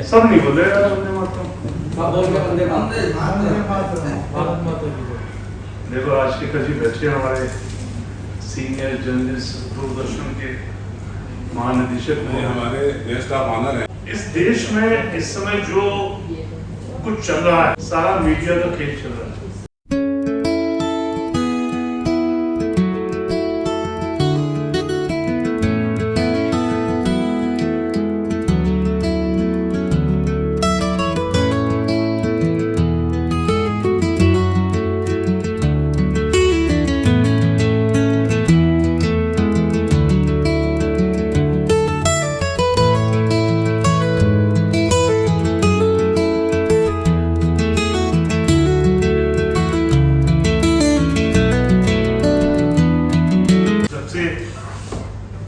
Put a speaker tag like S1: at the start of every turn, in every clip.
S1: सब नहीं बोले यार, वंदे मातरम। देखो आशिका जी बैठे हमारे सीनियर जर्नलिस्ट दूरदर्शन के महानिदेशक
S2: हमारे देश का ऑनर है।
S1: इस देश में इस समय जो कुछ चल रहा है सारा मीडिया का खेल चल रहा है।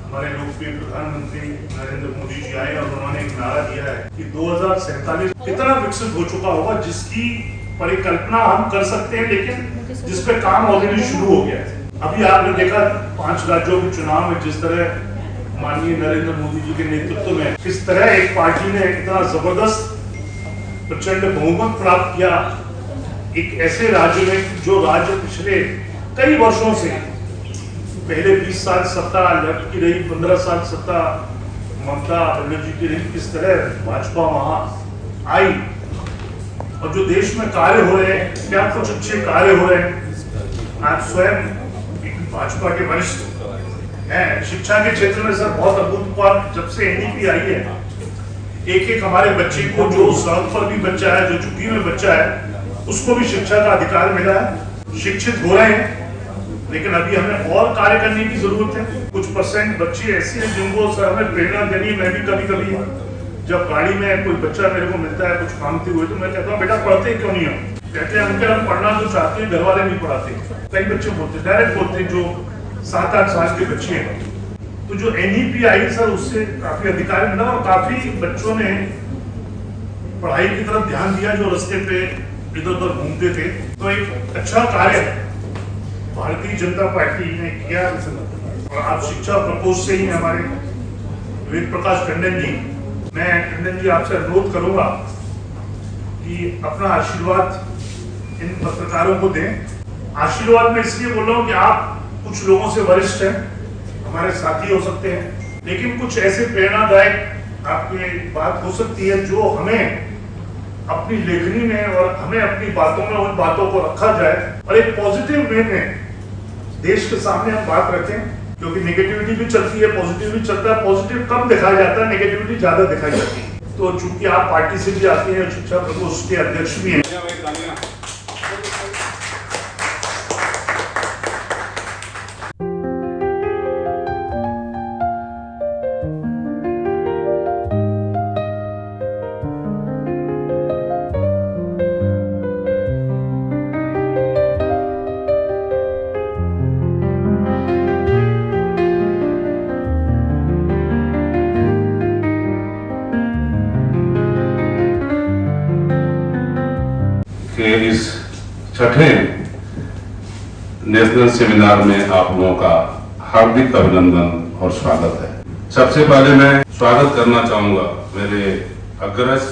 S1: हमारे लोकप्रिय प्रधानमंत्री नरेंद्र मोदी जी आए और उन्होंने एक नारा दिया है कि 2047 इतना विकसित हो चुका होगा जिसकी परिकल्पना हम कर सकते हैं, लेकिन जिस पे काम ऑलरेडी शुरू हो गया है। अभी आपने देखा 5 राज्यों के चुनाव में जिस तरह माननीय नरेंद्र मोदी जी के नेतृत्व में किस तरह एक पार्टी ने इतना जबरदस्त प्रचंड बहुमत प्राप्त किया एक ऐसे राज्य में जो राज्य पिछले कई वर्षों से पहले 20 साल सत्ता लेफ्ट की रही, 15 साल सत्ता ममता बनर्जी की रही, किस तरह भाजपा वहां आई और जो देश में कार्य हो रहे हैं क्या कुछ अच्छे कार्य हो रहे हैं। आप स्वयं भाजपा के वरिष्ठ हैं, शिक्षा के क्षेत्र में सर बहुत अभूतपूर्व जब से एनईपी आई है एक हमारे बच्चे को जो सड़क पर भी बच्चा है, जो झुग्गी में बच्चा है, उसको भी शिक्षा का अधिकार मिला है, शिक्षित हो रहे हैं। लेकिन अभी हमें और कार्य करने की जरूरत है। कुछ परसेंट बच्चे ऐसे हैं जिनको सर हमें प्रेरणा देनी। मैं भी कभी कभी जब गाड़ी में कोई बच्चा मेरे को मिलता है कुछ मांगते हुए तो मैं कहता हूँ बेटा पढ़ते क्यों नहीं हो? कहते हैं अंकल हम पढ़ना तो चाहते हैं, घर वाले नहीं पढ़ाते। कई बच्चे बोलते डायरेक्ट बोलते जो 7-8 साल के बच्चे हैं। तो जो एनईपी आई सर उससे काफी अधिकार मिला और काफी बच्चों ने पढ़ाई की तरफ ध्यान दिया जो रास्ते पे इधर उधर घूमते थे। तो एक अच्छा कार्य भारतीय जनता पार्टी ने किया और आप शिक्षा प्रकोष्ठ से ही हमारे वेद प्रकाश टंडन जी, मैं टंडन जी आपसे अनुरोध करूंगा कि अपना आशीर्वाद इन पत्रकारों को दें। आशीर्वाद में इसलिए बोल रहा हूं कि आप कुछ लोगों से वरिष्ठ हैं, हमारे साथी हो सकते हैं, लेकिन कुछ ऐसे प्रेरणादायक आपकी बात हो सकती है जो हमें अपनी लेखनी में और हमें अपनी बातों में उन बातों को रखा जाए और एक पॉजिटिव वे में देश के सामने हम बात रखें, क्योंकि नेगेटिविटी भी चलती है, पॉजिटिव भी चलता है। पॉजिटिव कम दिखाया जाता है, नेगेटिविटी ज्यादा दिखाई जाती है। तो चूंकि आप पार्टी से भी आते हैं, शिक्षा प्रकोष्ठ के अध्यक्ष भी हैं,
S2: के इस छठे नेशनल सेमिनार में आप लोगों का हार्दिक अभिनंदन और स्वागत है। सबसे पहले मैं स्वागत करना चाहूंगा मेरे अग्रज,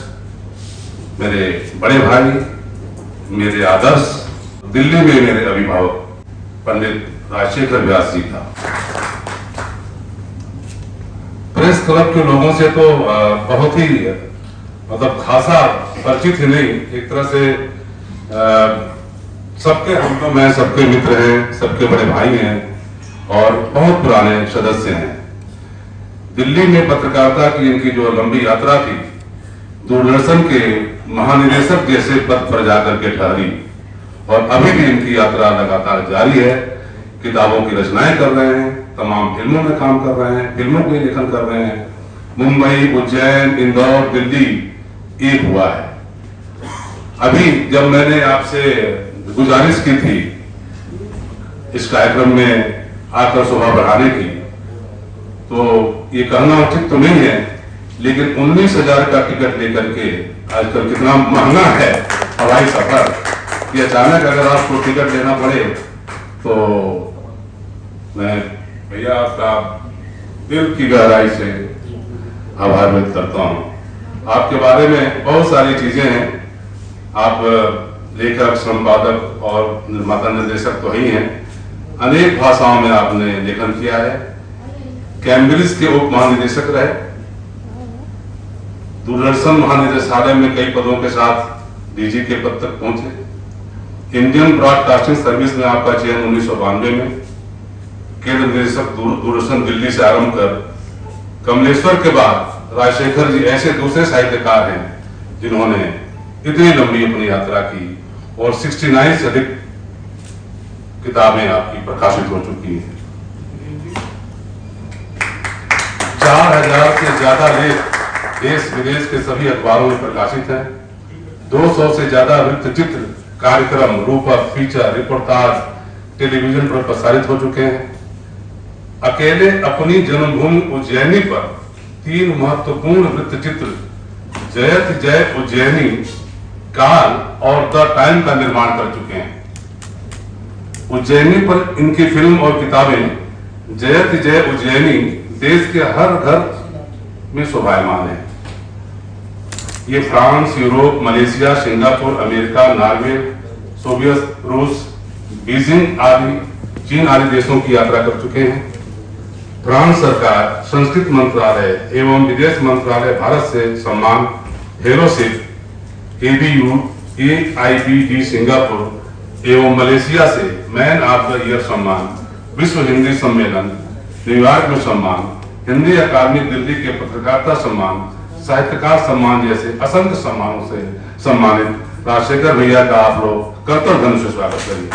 S2: मेरे बड़े भाई, मेरे आदर्श, दिल्ली में मेरे अभिभावक पंडित राजशेखर व्यास जी का। प्रेस क्लब के लोगों से तो बहुत ही मतलब खासा परिचित ही नहीं, एक तरह से सबके हम तो मैं सबके मित्र हैं, सबके बड़े भाई हैं और बहुत पुराने सदस्य हैं। दिल्ली में पत्रकारिता की इनकी जो लंबी यात्रा थी, दूरदर्शन के महानिदेशक जैसे पद पर जाकर के ठहरी और अभी भी इनकी यात्रा लगातार जारी है। किताबों की रचनाएं कर रहे हैं, तमाम फिल्मों में काम कर रहे हैं, फिल्मों के लेखन कर रहे हैं। मुंबई, उज्जैन, इंदौर, दिल्ली एक हुआ है। अभी जब मैंने आपसे गुजारिश की थी इस कार्यक्रम में आकर शोभा बढ़ाने की, तो ये कहना उचित तो नहीं है, लेकिन 19,000 का टिकट लेकर के आजकल कितना महंगा है हवाई सफर, कि अचानक अगर आपको टिकट लेना पड़े तो मैं भैया आपका दिल की गहराई से आभार व्यक्त करता हूँ। आपके बारे में बहुत सारी चीजें हैं। आप लेखक, संपादक और निर्माता निर्देशक तो ही हैं। अनेक भाषाओं में आपने लेखन किया है। कैम्ब्रिज के उप महानिदेशक रहे, दूरदर्शन महानिदेशालय में कई पदों के साथ डीजी के पद तक पहुंचे। इंडियन ब्रॉडकास्टिंग सर्विस में आपका चयन 1992 में। केंद्र निदेशक दूरदर्शन दिल्ली से आरंभ कर कमलेश्वर के बाद राजशेखर जी ऐसे दूसरे साहित्यकार हैं जिन्होंने इतनी लंबी अपनी यात्रा की और 69 से अधिक किताबें आपकी प्रकाशित हो चुकी हैं। 4000 से ज्यादा लेख देश विदेश के सभी अखबारों में प्रकाशित हैं। 200 से ज्यादा वृत्त चित्र, कार्यक्रम, रूपक, फीचर, रिपोर्टाज टेलीविजन पर प्रसारित हो चुके हैं। अकेले अपनी जन्मभूमि उज्जैनी पर 3 महत्वपूर्ण वृत्त चित्र जयति जय उज्जैनी, काल और द टाइम का निर्माण कर चुके हैं। उज्जैनी पर इनकी फिल्म और किताबें जयति जय उज्जैनी देश के हर घर में शोभायमान है। ये France, Europe, Malaysia, Singapore, America, Norway, Soviet रूस, बीजिंग आदि, चीन आदि देशों की यात्रा कर चुके हैं। फ्रांस सरकार, संस्कृत मंत्रालय एवं विदेश मंत्रालय भारत से सम्मान फेलोशिप, ABU, AIBD सिंगापुर एवं मलेशिया से मैन ऑफ द ईयर सम्मान, विश्व हिंदी सम्मेलन न्यूयॉर्क में सम्मान, हिंदी अकादमी दिल्ली के पत्रकारिता सम्मान, साहित्यकार सम्मान जैसे असंख्य सम्मानों से सम्मानित राजशेखर भैया का आप लोग करतल धन से स्वागत करिए।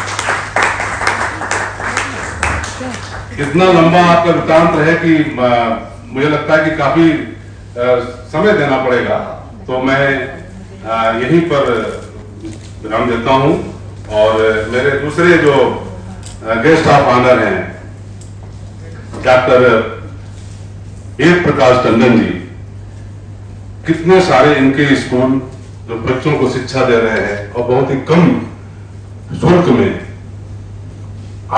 S2: इतना लंबा आपका वृत्तांत है कि मुझे लगता है कि काफी समय देना पड़ेगा, तो मैं यहीं पर विराम देता हूं। और मेरे दूसरे जो गेस्ट ऑफ ऑनर हैं डॉक्टर वेद प्रकाश टंडन जी, कितने सारे इनके स्कूल जो बच्चों को शिक्षा दे रहे हैं और बहुत ही कम शुल्क में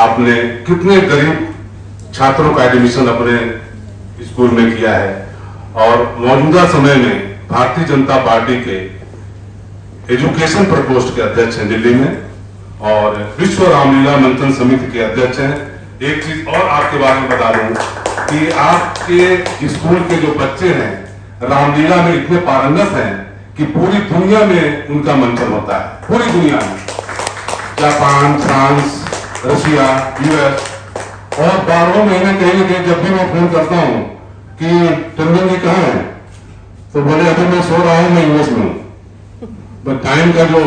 S2: आपने कितने गरीब छात्रों का एडमिशन अपने स्कूल में किया है। और मौजूदा समय में भारतीय जनता पार्टी के एजुकेशन प्रकोष्ठ के अध्यक्ष हैं दिल्ली में और विश्व रामलीला मंथन समिति के अध्यक्ष हैं। एक चीज और आपके बारे में बता दूं कि आपके स्कूल के जो बच्चे हैं रामलीला में इतने पारंगत हैं कि पूरी दुनिया में उनका मंथन होता है। पूरी दुनिया में, जापान, फ्रांस, रशिया, यूएस, और 12 महीने कहीं ना कहीं जब भी मैं फोन करता हूं कि टंडन जी कहाँ हैं, तो बोले अभी मैं सो रहा हूं, मैं यूएस में हूं। बट टाइम का जो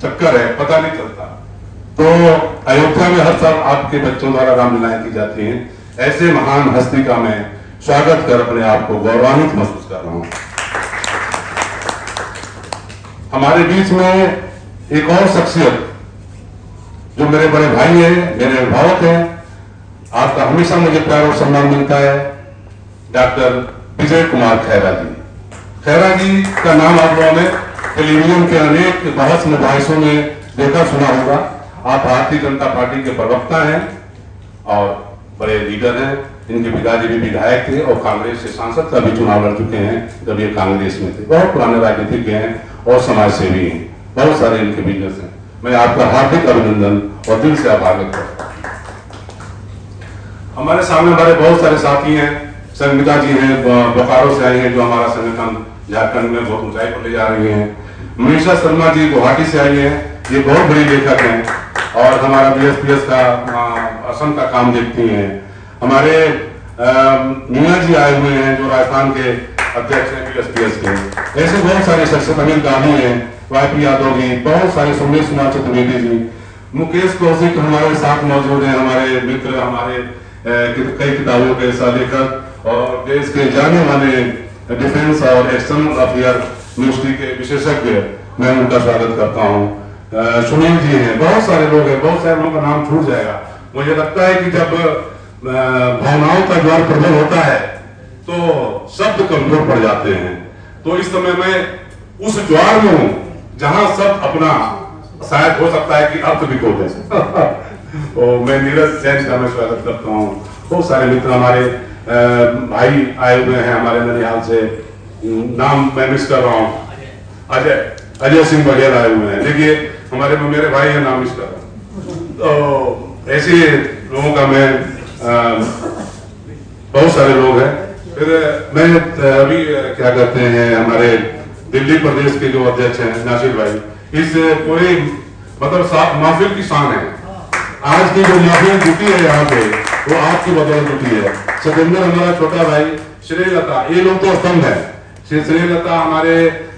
S2: चक्कर है पता नहीं चलता। तो अयोध्या में हर साल आपके बच्चों द्वारा रामलीलाएं की जाती हैं। ऐसे महान हस्ती का मैं स्वागत कर अपने आप को गौरवान्वित महसूस कर रहा हूं। हमारे बीच में एक और शख्सियत जो मेरे बड़े भाई हैं, मेरे अभिभावक हैं, आपका हमेशा मुझे प्यार और सम्मान मिलता है, डॉक्टर विजय कुमार खैरा जी। खैरा जी का नाम आप लोगों ने टेलीविजन के अनेक बहस मुबाहिसों में देखा सुना होगा। आप भारतीय जनता पार्टी के प्रवक्ता हैं और बड़े लीडर हैं। इनके पिताजी भी विधायक थे और कांग्रेस से सांसद का भी चुनाव लड़ चुके हैं जब ये कांग्रेस में थे। बहुत पुराने राजनीतिज्ञ हैं और समाज सेवी हैं। बहुत सारे इनके बिजनेस हैं। मैं आपका हार्दिक अभिनंदन और दिल से आभार व्यक्त करता हूं। हमारे सामने हमारे बहुत सारे साथी हैं। संगीता जी हैं, बोकारो से आई हैं, जो हमारा संगठन झारखंड में बहुत ऊंचाई पर ले जा रही हैं। मनीषा शर्मा जी गुवाहाटी से आई हैं, ये बहुत बड़ी लेखक हैं और हमारा BSPS का असम का काम देखती हैं। हमारे मीना जी आए हुए हैं जो राजस्थान के अध्यक्ष हैं BSPS के। ऐसे बहुत सारे शख्सियत, अनिल गांधी हैं, YP यादव जी, बहुत सारे, सुमेश कुमार चतुर्वेदी जी, मुकेश कौशिक हमारे साथ मौजूद हैं, हमारे मित्र, हमारे कई किताबों के ऐसा लेखक और देश के जाने माने डिफेंस और एक्सटर्नल अफेयर मिनिस्ट्री के विशेषज्ञ, मैं उनका स्वागत करता हूँ। सुनील जी हैं, बहुत सारे लोग हैं, बहुत सारे लोगों का नाम छूट जाएगा। मुझे लगता है कि जब भावनाओं का ज्वार प्रबल होता है तो शब्द कमजोर पड़ जाते हैं। तो इस समय मैं उस ज्वार में हूं जहां सब अपना, शायद हो सकता है कि अर्थ भी खो दे। तो मैं नीरज जैन का मैं स्वागत करता हूँ। बहुत सारे मित्र हमारे भाई आए हुए हैं हमारे ननिहाल से, नाम मैं मिस कर रहा हूँ, अजय सिंह बघेल आए हुए हैं। देखिए हमारे मेरे भाई हैं, नाम मिस कर रहा हूँ। तो ऐसे लोगों का मैं बहुत सारे लोग हैं। फिर मैं अभी क्या कहते हैं, हमारे दिल्ली प्रदेश के जो अध्यक्ष हैं नासिर भाई, इस पूरी मतलब महफिल की शान है। आज की जो महफिल जुटी है यहाँ पे, वो आपकी बदौलत जुटी है। सतेंद्र हमारा छोटा भाई, श्रीलता, ये लोग तो स्तंभ है। श्रीलता हमारे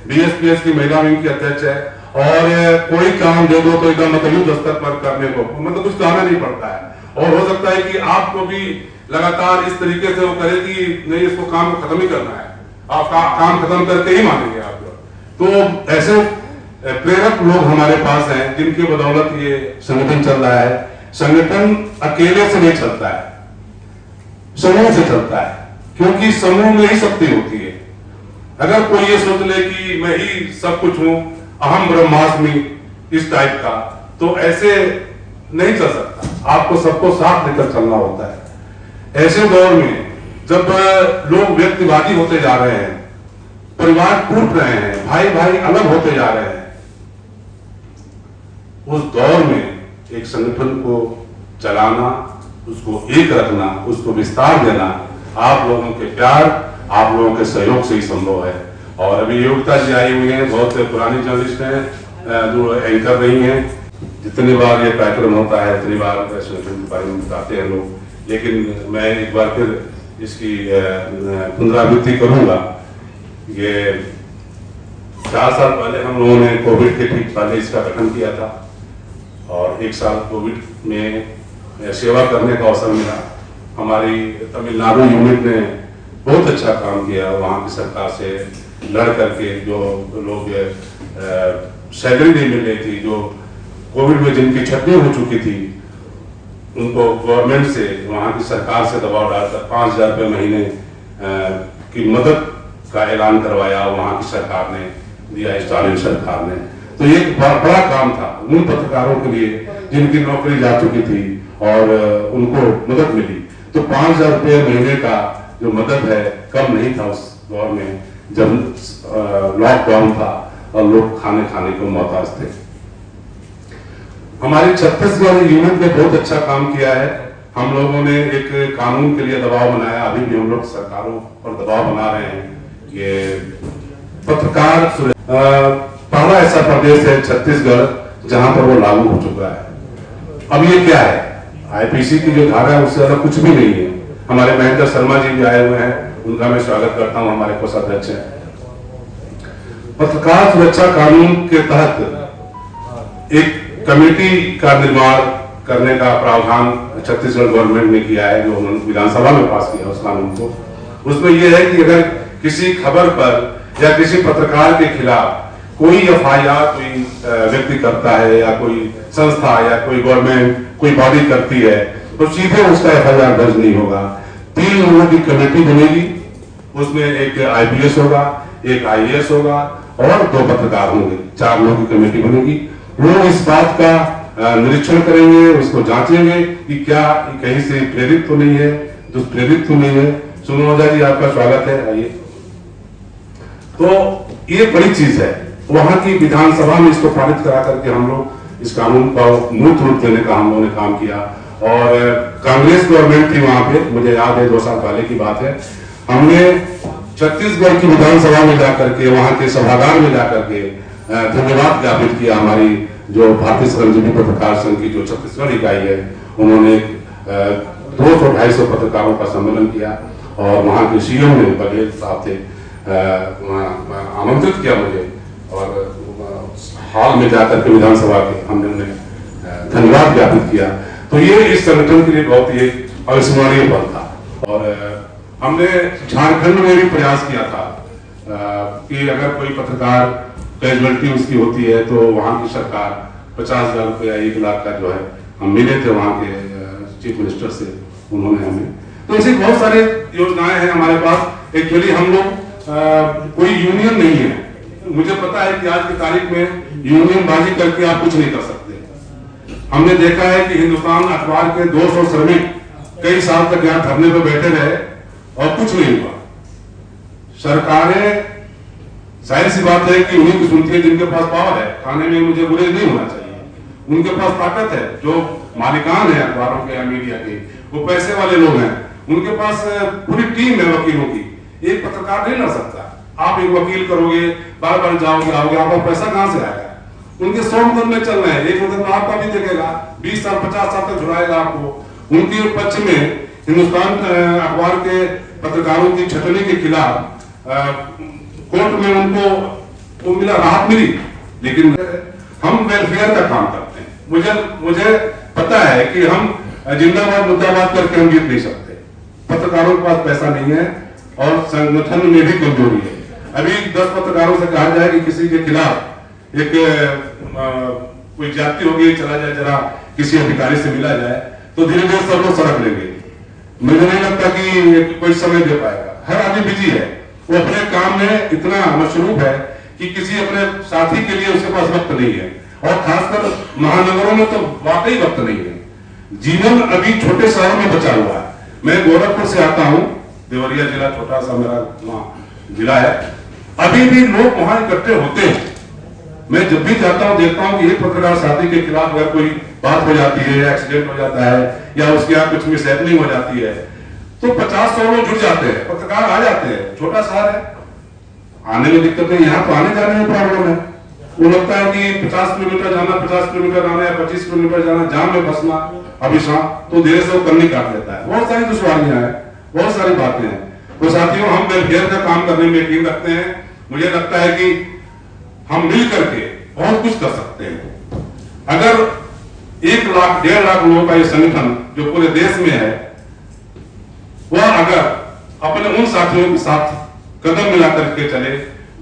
S2: बीएसपीएस की महिला विंग की अध्यक्ष है, और कोई काम दे दो तो एकदम मतलब युद्ध स्तर पर करने को मतलब कुछ कहना नहीं पड़ता है। और हो सकता है कि आपको भी लगातार इस तरीके से वो करे कि नहीं, इसको काम को खत्म ही करना है, आप काम खत्म करके ही मानेंगे आप लोग। तो ऐसे प्रेरक लोग हमारे पास हैं जिनकी बदौलत ये संगठन चल रहा है। संगठन अकेले से नहीं चलता है, समूह से चलता है, क्योंकि समूह में ही शक्ति होती है। अगर कोई ये सोच ले कि मैं ही सब कुछ हूं, अहम ब्रह्मास्मि इस टाइप का, तो ऐसे नहीं चल सकता। आपको सबको साथ लेकर चलना होता है। ऐसे दौर में जब लोग व्यक्तिवादी होते जा रहे हैं, परिवार टूट रहे हैं, भाई भाई अलग होते जा रहे हैं, उस दौर में एक संगठन को चलाना, उसको एक रखना, उसको विस्तार देना आप लोगों के प्यार, आप लोगों के सहयोग से ही संभव है। और अभी योगिता जी आई हुई हैं, बहुत पुरानी जर्नलिस्ट हैं जो एंकर रही हैं। जितनी बार ये कार्यक्रम होता है उतनी बार संगठन के बारे में बताते हैं लोग, लेकिन मैं एक बार फिर इसकी पुनरावृत्ति करूंगा। ये 4 साल पहले हम लोगों ने कोविड के ठीक पहले इसका गठन किया था, और 1 साल कोविड में सेवा करने का अवसर मिला। हमारी तमिलनाडु यूनिट ने बहुत अच्छा काम किया, वहाँ की सरकार से लड़ करके जो लोग सैलरी नहीं मिल रही थी, जो कोविड में जिनकी छटनी हो चुकी थी, उनको गवर्नमेंट से, वहाँ की सरकार से दबाव डालकर 5,000 रुपये महीने की मदद का ऐलान करवाया वहाँ की सरकार ने दिया, स्टालिन सरकार ने। तो ये बड़ा काम था उन पत्रकारों के लिए जिनकी नौकरी जा चुकी थी और उनको मदद मिली। तो 5,000 रुपये महीने का जो मदद है कम नहीं था उस दौर में, जब लॉकडाउन था और लोग खाने को मोहताज थे। हमारी छत्तीसगढ़ यूनिट ने बहुत अच्छा काम किया है। हम लोगों ने एक कानून के लिए दबाव बनाया, अभी भी हम लोग सरकारों पर दबाव बना रहे हैं। ये पत्रकार पहला ऐसा प्रदेश है छत्तीसगढ़ जहां पर वो लागू हो चुका है। अब ये क्या है, आईपीसी की जो धारा है उससे अलग कुछ भी नहीं है। हमारे महेंद्र शर्मा जी भी आए हुए हैं, उनका मैं स्वागत करता हूं, हमारे कोषाध्यक्ष हैं। पत्रकार सुरक्षा कानून के तहत एक कमेटी का निर्माण करने का प्रावधान छत्तीसगढ़ गवर्नमेंट ने किया है, जो उन्होंने विधानसभा में पास किया उस कानून को। उसमें यह है कि अगर किसी खबर पर या किसी पत्रकार के खिलाफ कोई एफआईआर कोई व्यक्ति करता है, या कोई संस्था या कोई गवर्नमेंट कोई बॉडी करती है, तो सीधे उसका एफआईआर दर्ज नहीं होगा। 3 लोगों की कमेटी बनेगी, उसमें एक आईपीएस होगा, एक आईएएस होगा और 2 पत्रकार होंगे। 4 लोगों की कमेटी बनेगी। लोग इस बात का निरीक्षण करेंगे, उसको जांचेंगे कि क्या कहीं से प्रेरित तो नहीं है, दुष्प्रेरित तो नहीं है। सुनोजा जी आपका स्वागत है, आइए। तो ये बड़ी चीज है। वहां की विधानसभा में इसको पारित करा करके हम लोग इस कानून का मूर्त रूप देने का हम लोगों ने काम किया। और कांग्रेस गवर्नमेंट थी वहां पे, मुझे याद है 2 साल पहले की बात है, हमने छत्तीसगढ़ की विधानसभा में जाकर के, वहां के सभागार में जाकर के धन्यवाद ज्ञापित किया। हमारी जो भारतीय श्रमजीवी पत्रकार संघ की जो छत्तीसगढ़ इकाई है, उन्होंने 200-250 पत्रकारों का सम्मेलन किया, और वहां के सीएम ने, बघेल साहब थे, आमंत्रित किया मुझे, और हाल में जाकर के विधानसभा के हमने उन्हें धन्यवाद ज्ञापित किया। तो ये इस संगठन के लिए बहुत ही अविस्मरणीय पल था। और हमने झारखंड में भी प्रयास किया था कि अगर कोई पत्रकार कैजुअलिटी उसकी होती है तो वहां की सरकार 50,000 रुपया 1 लाख का जो है, हम मिले थे वहां के चीफ मिनिस्टर से, उन्होंने हमें। तो ऐसी बहुत सारे योजनाएं हैं हमारे पास। एक्चुअली हम लोग कोई यूनियन नहीं है। मुझे पता है कि आज की तारीख में यूनियन बाजी करके आप कुछ नहीं कर सकते। हमने देखा है कि हिंदुस्तान अखबार के 200 श्रमिक कई साल तक यहाँ धरने पर बैठे रहे और कुछ नहीं हुआ। सरकारें जाहिर सी बात है कि उन्हीं की सुनती है जिनके पास पावर है। खाने में मुझे बुरे नहीं होना चाहिए, उनके पास ताकत है, जो मालिकान है अखबारों के या मीडिया के, वो पैसे वाले लोग हैं, उनके पास पूरी टीम है वकीलों की। एक पत्रकार नहीं लड़ सकता। आप एक वकील करोगे, बार बार जाओगे आओगे, आपका पैसा कहां से आएगा? उनके 100 मुकदमे चल रहे हैं, एक मुकदमा आपका भी देखेगा, 20 साल 50 साल तक जुड़ाएगा आपको। उनके पक्ष में हिंदुस्तान अखबार के पत्रकारों की छटनी के खिलाफ कोर्ट में उनको मिला, राहत मिली। लेकिन हम वेलफेयर का काम करते हैं। मुझे पता है कि हम जिंदाबाद मुद्दाबाद करके हम जीत नहीं सकते। पत्रकारों के पास पैसा नहीं है और संगठन में भी कमजोरी है। अभी 10 पत्रकारों से कहा जाए कि किसी के खिलाफ एक कोई जाति होगी, चला जाए जरा किसी अधिकारी से मिला जाए, तो धीरे धीरे सब लोग सड़क लेंगे। मुझे नहीं लगता कि कोई समय दे पाएगा। हर आदमी बिजी है, वो अपने काम में इतना मशरूफ है कि किसी अपने साथी के लिए उसके पास वक्त नहीं है, और खासकर महानगरों में तो वाकई वक्त नहीं है। जीवन अभी छोटे शहरों में बचा हुआ है। मैं गोरखपुर से आता हूँ, देवरिया जिला छोटा सा मेरा जिला है। अभी भी लोग वहां इकट्ठे होते हैं। मैं जब भी जाता हूँ देखता हूँ कि एक पत्रकार साथी के खिलाफ अगर कोई बात हो जाती है, एक्सीडेंट हो जाता है या उसके यहाँ कुछ मिसहैपनिंग हो जाती है, तो 50-100 लोग जुड़ जाते हैं, पत्रकार आ जाते हैं। छोटा शहर है, आने में दिक्कत है। यहाँ तो आने जाने में प्रॉब्लम है। वो लगता है कि 50 किलोमीटर जाना, 50 किलोमीटर आना या 25 किलोमीटर जाना, जाम में फंसना, अभी शाम तो देर से वो करनी काट लेता है। बहुत सारी दुश्वारियां हैं, बहुत सारी बातें हैं। तो साथियों, हम वेलफेयर का काम करने में यकीन रखते हैं। मुझे लगता है कि हम मिल करके बहुत कुछ कर सकते हैं। अगर 1 लाख 1.5 लाख लोगों का ये संगठन जो पूरे देश में है, वह अगर अपने उन साथियों के साथ कदम मिलाकर के चले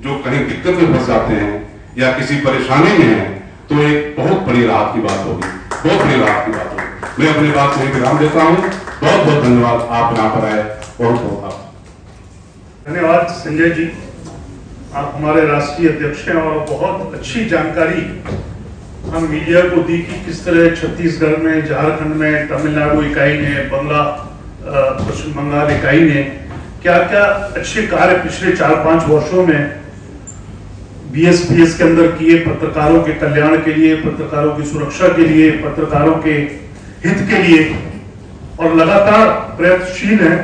S2: जो कहीं दिक्कत में फंस जाते हैं या किसी परेशानी में है, तो एक बहुत बड़ी राहत की बात होगी, बहुत बड़ी राहत की बात होगी। मैं अपनी बात से विराम देता हूँ। बहुत बहुत धन्यवाद, आप यहाँ पर आए। बहुत बहुत
S1: धन्यवाद संजय जी, आप हमारे राष्ट्रीय अध्यक्ष हैं और बहुत अच्छी जानकारी हम मीडिया को दी कि किस तरह छत्तीसगढ़ में, झारखंड में, तमिलनाडु इकाई ने, पश्चिम बंगाल इकाई ने क्या क्या अच्छे कार्य पिछले 4-5 वर्षों में बीएसपीएस के अंदर किए, पत्रकारों के कल्याण के लिए, पत्रकारों की सुरक्षा के लिए, पत्रकारों के हित के लिए, और लगातार प्रयत्नशील है।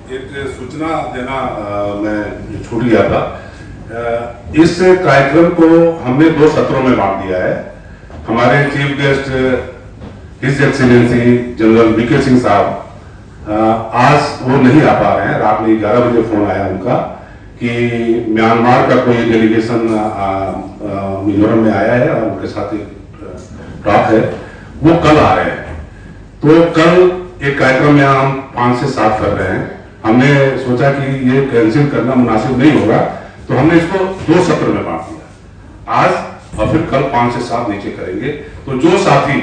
S2: एक सूचना देना मैं छूट गया था। इस कार्यक्रम को हमने 2 सत्रों में बांट दिया है। हमारे chief guest his excellency general VK Singh साहब आज वो नहीं आ पा रहे हैं। रात में 11 बजे फोन आया उनका कि म्यांमार का कोई डेलीगेशन मिजोरम में आया है और उनके साथ एक टॉक है, वो कल आ रहे हैं। तो कल एक कार्यक्रम में हम 5 से 7 कर रहे हैं। हमने सोचा कि ये कैंसिल करना मुनासिब नहीं होगा, तो हमने इसको 2 सत्र में बांट दिया, आज और फिर कल 5 से 7 नीचे करेंगे। तो जो साथी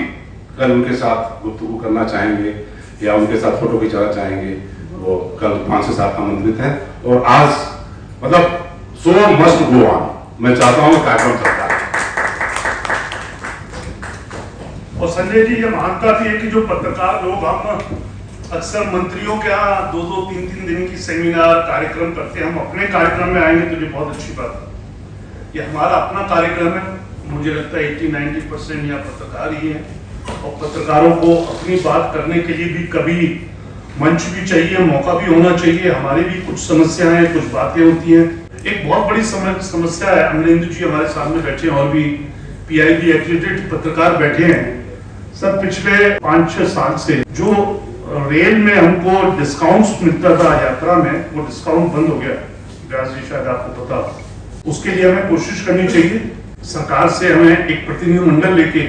S2: कल उनके साथ गुफ्तगू करना चाहेंगे या उनके साथ फोटो खिंचाना चाहेंगे, वो कल 5 से 7 आमंत्रित हैं। और आज मतलब सो मस्ट गो ऑन, मैं चाहता हूं कार्यक्रम चलता है।
S1: और संजय जी, ये मानता भी है कि जो पत्रकार लोग, हम अक्सर मंत्रियों के यहाँ 2-2, 3-3 दिन की सेमिनार कार्यक्रम करते हैं, हम अपने कार्यक्रम में आएंगे तो ये बहुत अच्छी बात है। ये हमारा अपना कार्यक्रम है। मुझे लगता है 80-90% यहाँ पत्रकार ही है, और पत्रकारों को अपनी बात करने के लिए भी कभी मंच भी चाहिए, मौका भी होना चाहिए। हमारी भी कुछ समस्याएं, कुछ बातें होती हैं। एक बहुत बड़ी समस्या है, अमरेंद्र जी हमारे सामने बैठे हैं और भी PIB एक्रेडिटेड पत्रकार बैठे हैं। सर, पिछले 5-6 साल से जो रेल में हमको डिस्काउंट्स मिलता था यात्रा में, वो डिस्काउंट बंद हो गया। व्यास जी, शायद आपको पता, उसके लिए हमें कोशिश करनी चाहिए। सरकार से हमें एक प्रतिनिधिमंडल लेके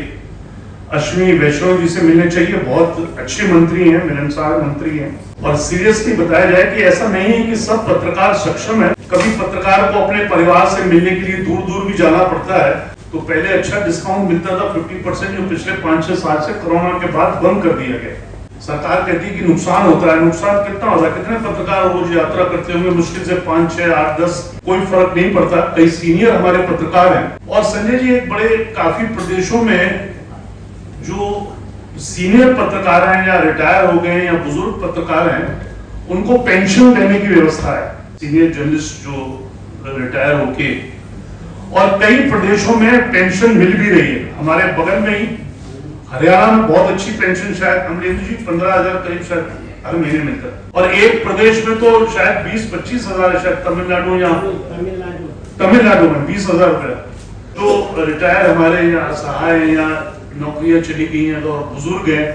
S1: अश्विनी वैष्णव जी से मिलने चाहिए। बहुत अच्छे मंत्री हैं, मिलनसार मंत्री हैं, और सीरियसली बताया जाए कि ऐसा नहीं है कि सब पत्रकार सक्षम है। कभी पत्रकार को अपने परिवार से मिलने के लिए दूर दूर भी जाना पड़ता है। तो पहले अच्छा डिस्काउंट मिलता था 50%, जो पिछले 5-6 साल से कोरोना के बाद बंद कर दिया गया। सरकार कहती है कि नुकसान होता है। नुकसान कितना होता है? कितने पत्रकार रोज यात्रा करते होंगे? मुश्किल से 5, 6, 8, 10, कोई फर्क नहीं पड़ता। कई सीनियर हमारे पत्रकार हैं। और संजय जी, एक बड़े काफी प्रदेशों में जो सीनियर पत्रकार हैं या रिटायर हो गए या बुजुर्ग पत्रकार हैं, उनको पेंशन देने की व्यवस्था है। सीनियर जर्नलिस्ट जो रिटायर होके, और कई प्रदेशों में पेंशन मिल भी रही है। हमारे बगल में ही हरियाणा में बहुत अच्छी पेंशन शायद अमरेंद्र जी 15,000 करीब शायद हर महीने मिलता है, और एक प्रदेश में तो शायद 20-25 हजार है, शायद तमिलनाडु या तमिलनाडु में 20,000 रुपया। तो रिटायर हमारे यहाँ सहाय या नौकरियां चली गई हैं तो बुजुर्ग हैं,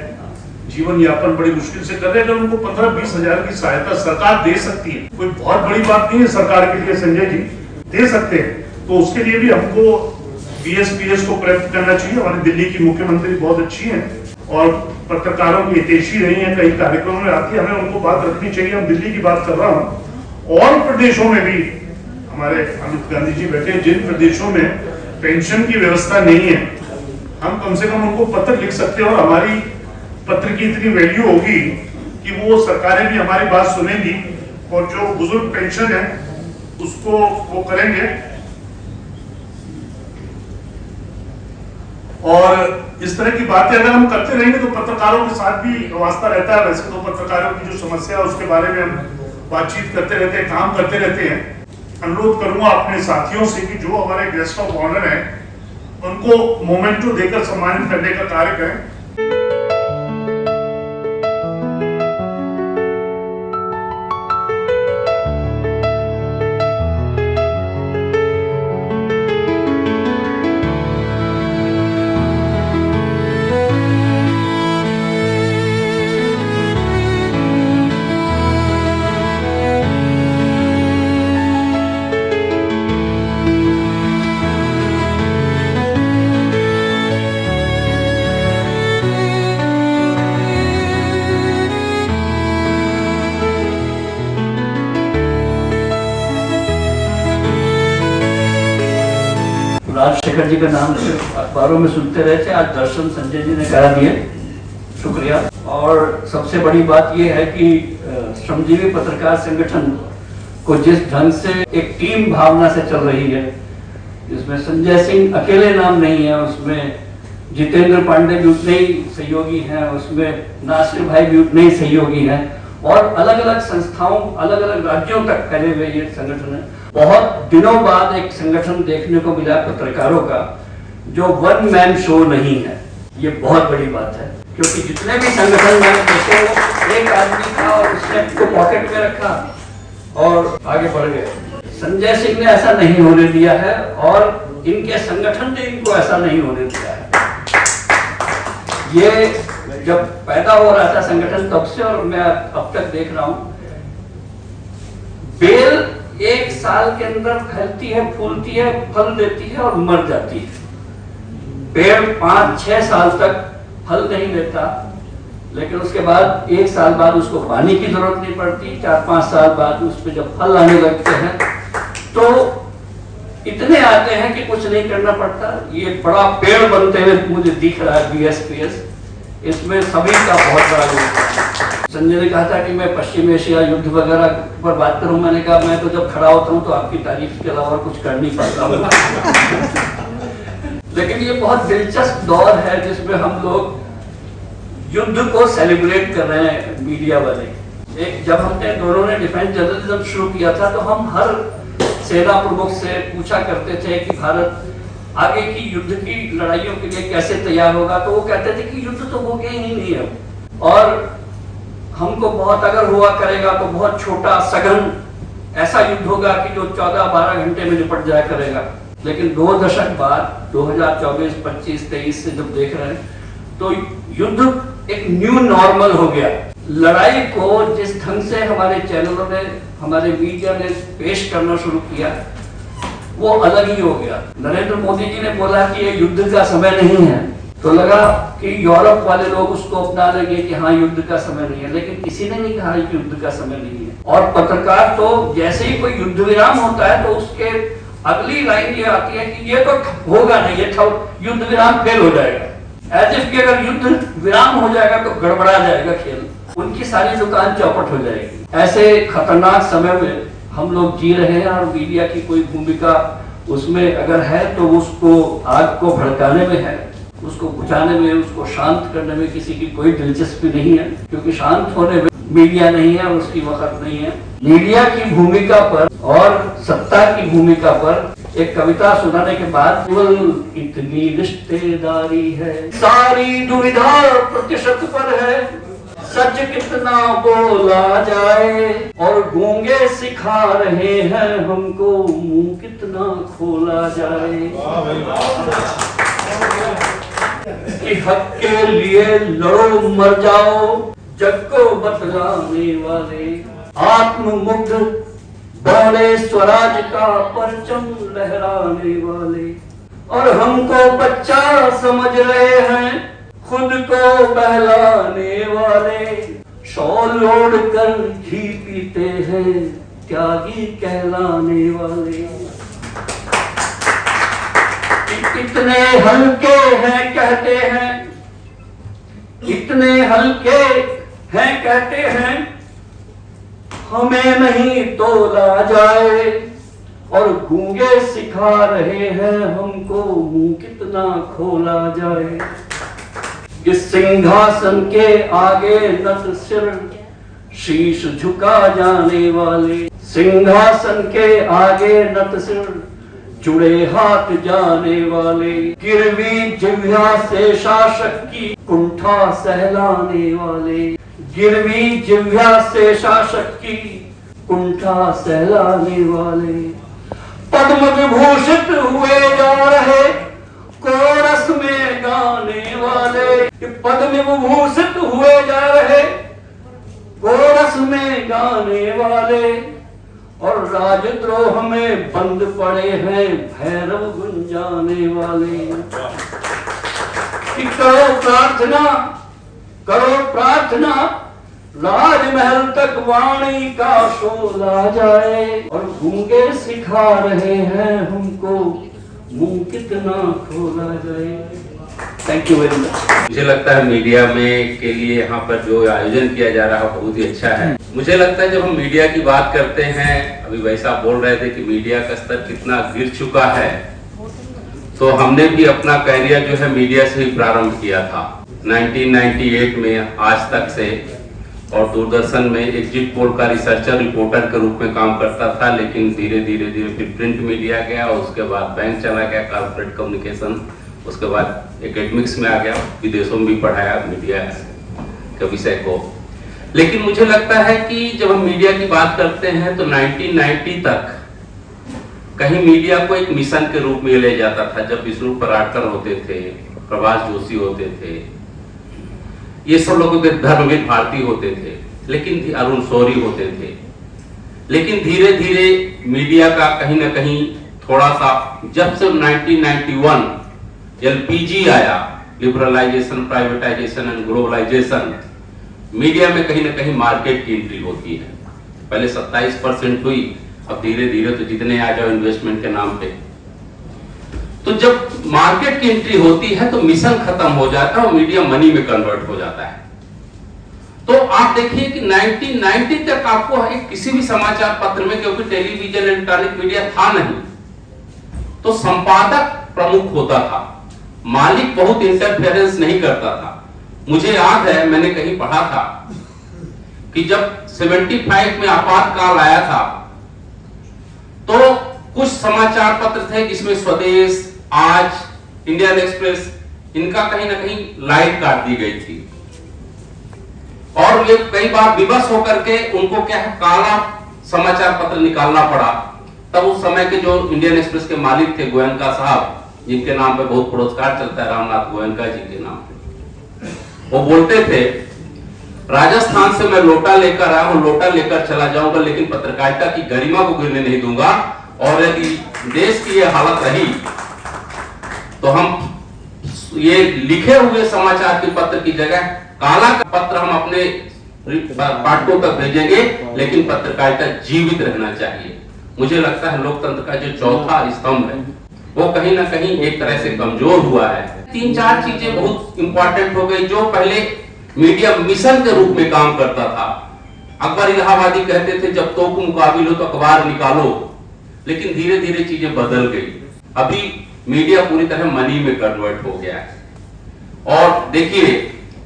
S1: जीवन यापन बड़ी मुश्किल से कर रहे हैं, अगर उनको 15-20 हजार की सहायता सरकार दे सकती है, कोई बहुत बड़ी बात नहीं है सरकार के लिए संजय जी, दे सकते हैं, तो उसके लिए भी हमको BSPS को प्रयत्न करना चाहिए। हमारी दिल्ली की मुख्यमंत्री बहुत अच्छी हैं और पत्रकारों की हितैषी रही हैं, कई कार्यक्रमों में आती है, हमें उनको बात रखनी चाहिए। हम दिल्ली की बात कर रहा हूँ, और प्रदेशों में भी हमारे अमित गांधी जी बैठे, जिन प्रदेशों में पेंशन की व्यवस्था नहीं है, हम कम से कम उनको पत्र लिख सकते हैं, और हमारी पत्र की इतनी वैल्यू होगी कि वो सरकारें भी हमारी बात सुनेंगी, और जो बुजुर्ग पेंशन है उसको वो करेंगे। और इस तरह की बातें अगर हम करते रहेंगे तो पत्रकारों के साथ भी वास्ता रहता है। वैसे तो पत्रकारों की जो समस्या है उसके बारे में हम बातचीत करते रहते हैं, काम करते रहते हैं। अनुरोध करूंगा अपने साथियों से कि जो हमारे गेस्ट ऑफ ऑनर हैं उनको मोमेंटो देकर सम्मानित करने का कार्य करें।
S3: राजशेखर जी का नाम सिर्फ अखबारों में सुनते रहे थे, आज दर्शन संजय जी ने करा दिए, शुक्रिया। और सबसे बड़ी बात यह है कि श्रमजीवी पत्रकार संगठन को जिस ढंग से एक टीम भावना से चल रही है, जिसमें संजय सिंह अकेले नाम नहीं है, उसमें जितेंद्र पांडे भी उतने ही सहयोगी हैं, उसमें नासिर भाई भी उतने ही सहयोगी हैं, और अलग अलग संस्थाओं, अलग अलग राज्यों तक फैले हुए ये संगठन है। बहुत दिनों बाद एक संगठन देखने को मिला पत्रकारों का जो वन मैन शो नहीं है, ये बहुत बड़ी बात है, क्योंकि जितने भी संगठन मैंने देखे वो एक आदमी था और उसने उसको पॉकेट में रखा और आगे बढ़ गए। संजय सिंह ने ऐसा नहीं होने दिया है और इनके संगठन ने इनको ऐसा नहीं होने दिया है। ये जब पैदा हो रहा था संगठन तब से, और मैं अब तक देख रहा हूं, बेल एक साल के अंदर फैलती है, फूलती है, फल देती है और मर जाती है। पेड़ 5-6 साल तक फल नहीं देता, लेकिन उसके बाद 1 साल बाद उसको पानी की जरूरत नहीं पड़ती, 4-5 साल बाद उस पर जब फल आने लगते हैं तो इतने आते हैं कि कुछ नहीं करना पड़ता। ये बड़ा पेड़ बनते हुए मुझे दिख रहा है BSPS, इसमें सभी का बहुत बड़ा योगदान है। संजय ने कहा था कि मैं पश्चिम एशिया युद्ध वगैरह पर बात करूं, मैंने कहा मैं तो जब खड़ा होता हूं तो आपकी तारीफ के अलावा कुछ कर नहीं पाता हूं। लेकिन ये बहुत दिलचस्प दौर है जिसमें हम लोग युद्ध को सेलिब्रेट कर रहे हैं मीडिया वाले। एक जब हमने दोनों ने डिफेंस जर्नलिज्म शुरू किया था तो हम हर सेना प्रमुख से पूछा करते थे कि भारत आगे की युद्ध की लड़ाइयों के लिए कैसे तैयार होगा, तो वो कहते थे कि युद्ध तो हो गया ही नहीं है, और हमको बहुत अगर हुआ करेगा तो बहुत छोटा सघन ऐसा युद्ध होगा कि जो 14-12 घंटे में निपट जाया करेगा। लेकिन 2 दशक बाद 2024, 25, 23 से जब देख रहे हैं तो युद्ध एक न्यू नॉर्मल हो गया। लड़ाई को जिस ढंग से हमारे चैनलों ने, हमारे मीडिया ने पेश करना शुरू किया वो अलग ही हो गया। नरेंद्र मोदी जी ने बोला कि ये युद्ध का समय नहीं है, तो लगा कि यूरोप वाले लोग उसको अपना लेंगे कि हाँ युद्ध का समय नहीं है, लेकिन किसी ने नहीं कहा कि युद्ध का समय नहीं है। और पत्रकार तो जैसे ही कोई युद्ध विराम होता है तो उसके अगली लाइन ये आती है कि ये तो होगा नहीं, ये युद्ध विराम फेल हो जाएगा, एज इफ कि अगर युद्ध विराम हो जाएगा तो गड़बड़ा जाएगा खेल, उनकी सारी दुकान चौपट हो जाएगी। ऐसे खतरनाक समय में हम लोग जी रहे हैं और मीडिया की कोई भूमिका उसमें अगर है तो उसको आग को भड़काने में है, उसको बुझाने में, उसको शांत करने में किसी की कोई दिलचस्पी नहीं है, क्योंकि शांत होने में मीडिया नहीं है और उसकी वक्त नहीं है। मीडिया की भूमिका पर और सत्ता की भूमिका पर एक कविता सुनाने के बाद, केवल इतनी रिश्तेदारी है, सारी दुविधा प्रतिशत पर है, सच कितना बोला जाए, और गूंगे सिखा रहे हैं हमको मुंह कितना खोला जाए। कि हक के लिए लड़ो मर जाओ, जग को बतलाने वाले, आत्ममुग्ध बोले स्वराज का परचम लहराने वाले, और हमको बच्चा समझ रहे हैं, खुद को बहलाने वाले, शॉल ओढ़ कर घी पीते हैं, त्यागी कहलाने वाले। इतने हल्के हैं कहते हैं, इतने हल्के हैं कहते हैं, हमें नहीं तोला जाए, और गूंगे सिखा रहे हैं हमको मुंह कितना खोला जाए। इस सिंहासन के आगे नत सिर शीश झुका जाने वाले, सिंहासन के आगे नत सिर जुड़े हाथ जाने वाले, गिरवी जिह्वा से शासक की कुंठा सहलाने वाले, गिरवी जिह्वा से शासक की कुंठा सहलाने वाले, पद्म विभूषित हुए जा रहे कोरस में गाने वाले, पद्म विभूषित हुए जा रहे कोरस में गाने वाले, और राजद्रोह में बंद पड़े हैं भैरव गुंजाने वाले। कि करो प्रार्थना, करो प्रार्थना, राजमहल तक वाणी का शोला जाए, और गूंगे सिखा रहे हैं हमको मुंह कितना खोला जाए। Thank you very much.
S4: मुझे लगता है मीडिया में के लिए यहाँ पर जो आयोजन किया जा रहा है बहुत ही अच्छा है। मुझे लगता है जब हम मीडिया की बात करते हैं, अभी वैसा बोल रहे थे कि मीडिया का स्तर कितना गिर चुका है, तो हमने भी अपना कैरियर जो है मीडिया से ही प्रारंभ किया था 1998 में आज तक से, और दूरदर्शन में एग्जिट पोल का रिसर्चर रिपोर्टर के रूप में काम करता था। लेकिन धीरे धीरे फिर प्रिंट मीडिया गया, और उसके बाद बैंक चला गया, कॉर्पोरेट कम्युनिकेशन, उसके बाद एकेडमिक्स में आ गया, विदेशों में भी पढ़ाया मीडिया के विषय को। लेकिन मुझे लगता है कि जब हम मीडिया की बात करते हैं तो 1990 तक कहीं मीडिया को एक मिशन के रूप में ले जाता था। जब विष्णु पराडकर होते थे, प्रभाष जोशी होते थे, ये सब लोग धर्मवीर भारती होते थे, लेकिन अरुण शौरी होते थे। लेकिन धीरे धीरे मीडिया का कहीं ना कहीं थोड़ा सा, जब से 1991 LPG आया, liberalisation, privatisation and globalisation, media में कहीं ना कहीं मार्केट की एंट्री होती है। पहले 27% हुई, अब धीरे धीरे तो जितने आ जाओ इन्वेस्टमेंट के नाम पे। तो जब मार्केट की एंट्री होती है तो मिशन खत्म हो जाता है और मीडिया मनी में कन्वर्ट हो जाता है। तो आप देखिए कि 1990 तक आपको किसी भी समाचार पत्र में, क्योंकि टेलीविजन इलेक्ट्रॉनिक मीडिया था नहीं, तो संपादक प्रमुख होता था, मालिक बहुत इंटरफेरेंस नहीं करता था। मुझे याद है मैंने कहीं पढ़ा था कि जब 75 में आपातकाल आया था तो कुछ समाचार पत्र थे जिसमें स्वदेश, आज, इंडियन एक्सप्रेस, इनका कहीं ना कहीं लाइट काट दी गई थी, और ये कई बार विवश होकर के उनको क्या है, काला समाचार पत्र निकालना पड़ा। तब उस समय के जो इंडियन एक्सप्रेस के मालिक थे गोयनका साहब, जिनके नाम पे बहुत पुरस्कार चलता है, रामनाथ गोयनका जी के नाम पे, वो बोलते थे राजस्थान से मैं लोटा लेकर आया हूं, लोटा लेकर चला जाऊंगा, लेकिन पत्रकारिता की गरिमा को गिरने नहीं दूंगा, और यदि देश की ये हालत रही तो हम ये लिखे हुए समाचार के पत्र की जगह काला का पत्र हम अपने पाठकों तक भेजेंगे, लेकिन पत्रकारिता जीवित रहना चाहिए। मुझे लगता है लोकतंत्र का जो चौथा स्तंभ है वो कहीं ना कहीं एक तरह से कमजोर हुआ है। 3-4 चीजें बहुत इंपॉर्टेंट हो गई। जो पहले मीडिया मिशन के रूप में काम करता था, अकबर इलाहाबादी कहते थे जब तो मुकाबिल हो तो अखबार निकालो, लेकिन धीरे धीरे चीजें बदल गई। अभी मीडिया पूरी तरह मनी में कन्वर्ट हो गया है। और देखिए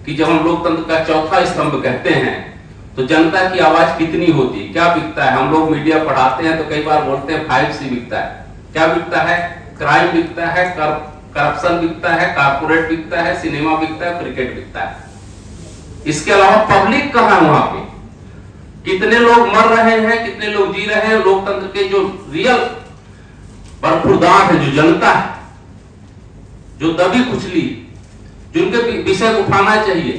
S4: कि जब हम लोकतंत्र का चौथा स्तंभ कहते हैं तो जनता की आवाज कितनी होती है, क्या बिकता है। हम लोग मीडिया पढ़ाते हैं तो कई बार बोलते हैं 5C बिकता है। क्या बिकता है? क्राइम बिकता है, करप्शन बिकता है, कारपोरेट बिकता है, सिनेमा बिकता है, क्रिकेट बिकता है। इसके अलावा पब्लिक कहां है? वहां पे कितने लोग मर रहे हैं, कितने लोग जी रहे हैं। लोकतंत्र के जो रियल बरखुरदार है, जो जनता है, जो दबी कुचली, जिनके विषय को उठाना चाहिए,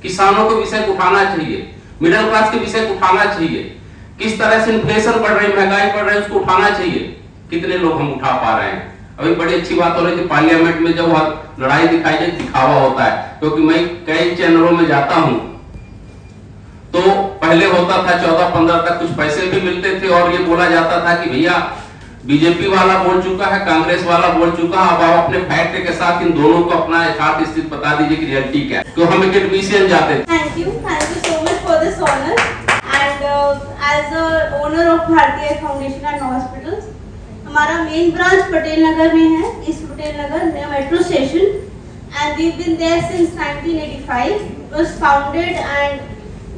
S4: किसानों के विषय को उठाना चाहिए, मिडिल क्लास के विषय को उठाना चाहिए, किस तरह से इन्फ्लेशन बढ़ रही, महंगाई बढ़ रही है, उसको उठाना चाहिए। कितने लोग हम उठा पा रहे हैं? अभी बड़ी अच्छी बात हो रही थी पार्लियामेंट में, जब लड़ाई दिखाई जाए दिखावा होता है। क्योंकि मैं कई चैनलों में जाता हूं तो पहले होता था 14-15 तक कुछ पैसे भी मिलते थे और ये बोला जाता था कि भैया बीजेपी वाला बोल चुका है, कांग्रेस वाला बोल चुका है, अब आप अपने फैक्ट के साथ इन दोनों को अपना यथार्थ स्थिति बता दीजिए कि रियलिटी क्या है। तो हम एकेडमिशियन जाते थे।
S5: Thank you so much for this honour and as a owner of Bharatiya foundation and hospitals, हमारा मेन ब्रांच पटेल नगर में है, east Patel Nagar near metro station, and we've been there since 1985. It was founded and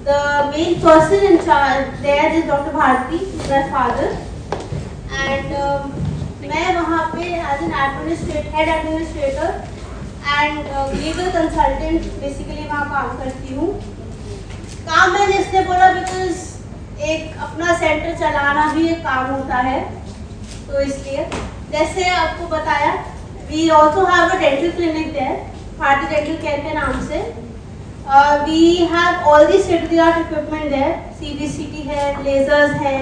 S5: the main person in charge there is Dr. Bharti, my father, and मैं वहाँ पे as an head administrator and legal consultant basically वहाँ काम करती हूँ। काम मैंने इसलिए बोला because एक अपना सेंटर चलाना भी एक काम होता है, तो इसलिए जैसे आपको बताया we also have a dental clinic there, Bharti Dental Care के नाम से। We have all the state-of-the-art equipment there, CBCT है, lasers है,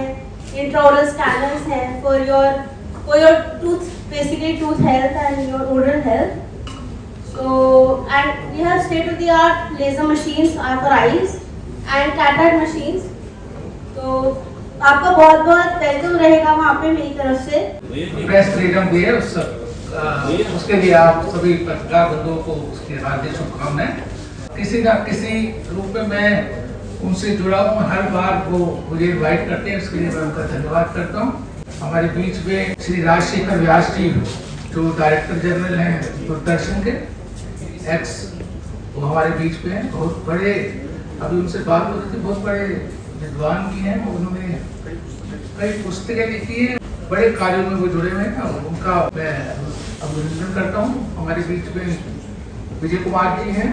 S5: intraoral scanners है for your tooth, basically tooth health and your oral health. So and we have state-of-the-art laser machines for eyes and cataract machines. तो आपका बहुत बहुत welcome रहेगा वहाँ पे मेरी तरफ से।
S6: प्रेस फ्रीडम डे है, उसके लिए आप सभी पत्रकार बंधुओं को उसकी हार्दिक शुभकामनाएं। किसी न किसी रूप में मैं उनसे जुड़ा हूँ, हर बार वो मुझे इनवाइट करते हैं, उसके लिए मैं उनका धन्यवाद करता हूँ। हमारे बीच में श्री राजशेखर व्यास जी जो डायरेक्टर जनरल हैं दूरदर्शन के, एक्स, वो हमारे बीच में हैं। बहुत बड़े, अभी उनसे बात हो रही थी, बहुत बड़े विद्वान भी हैं, उन्होंने कई पुस्तकें लिखी हैं, बड़े कार्यों में वो जुड़े हुए हैं, उनका मैं अभिनंदन करता हूँ। हमारे बीच में विजय कुमार जी हैं,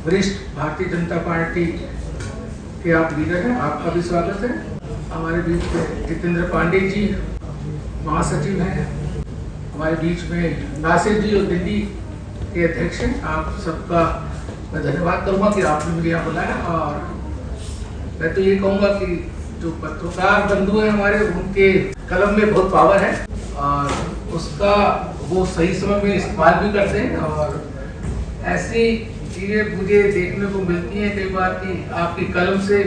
S6: वरिष्ठ भारतीय जनता पार्टी के आप लीडर हैं, आपका भी स्वागत है। हमारे बीच में जितेंद्र पांडे जी महासचिव हैं, हमारे बीच में नासिर जी और दिल्ली के अध्यक्ष हैं। आप सबका मैं धन्यवाद करूँगा कि आपने मुझे यहाँ बुलाया। और मैं तो ये कहूँगा कि जो पत्रकार बंधु हैं हमारे, उनके कलम में बहुत पावर है और उसका वो सही समय में इस्तेमाल भी करते हैं। और ऐसी चीज़ें मुझे देखने को मिलती हैं कई बार कि आपकी कलम से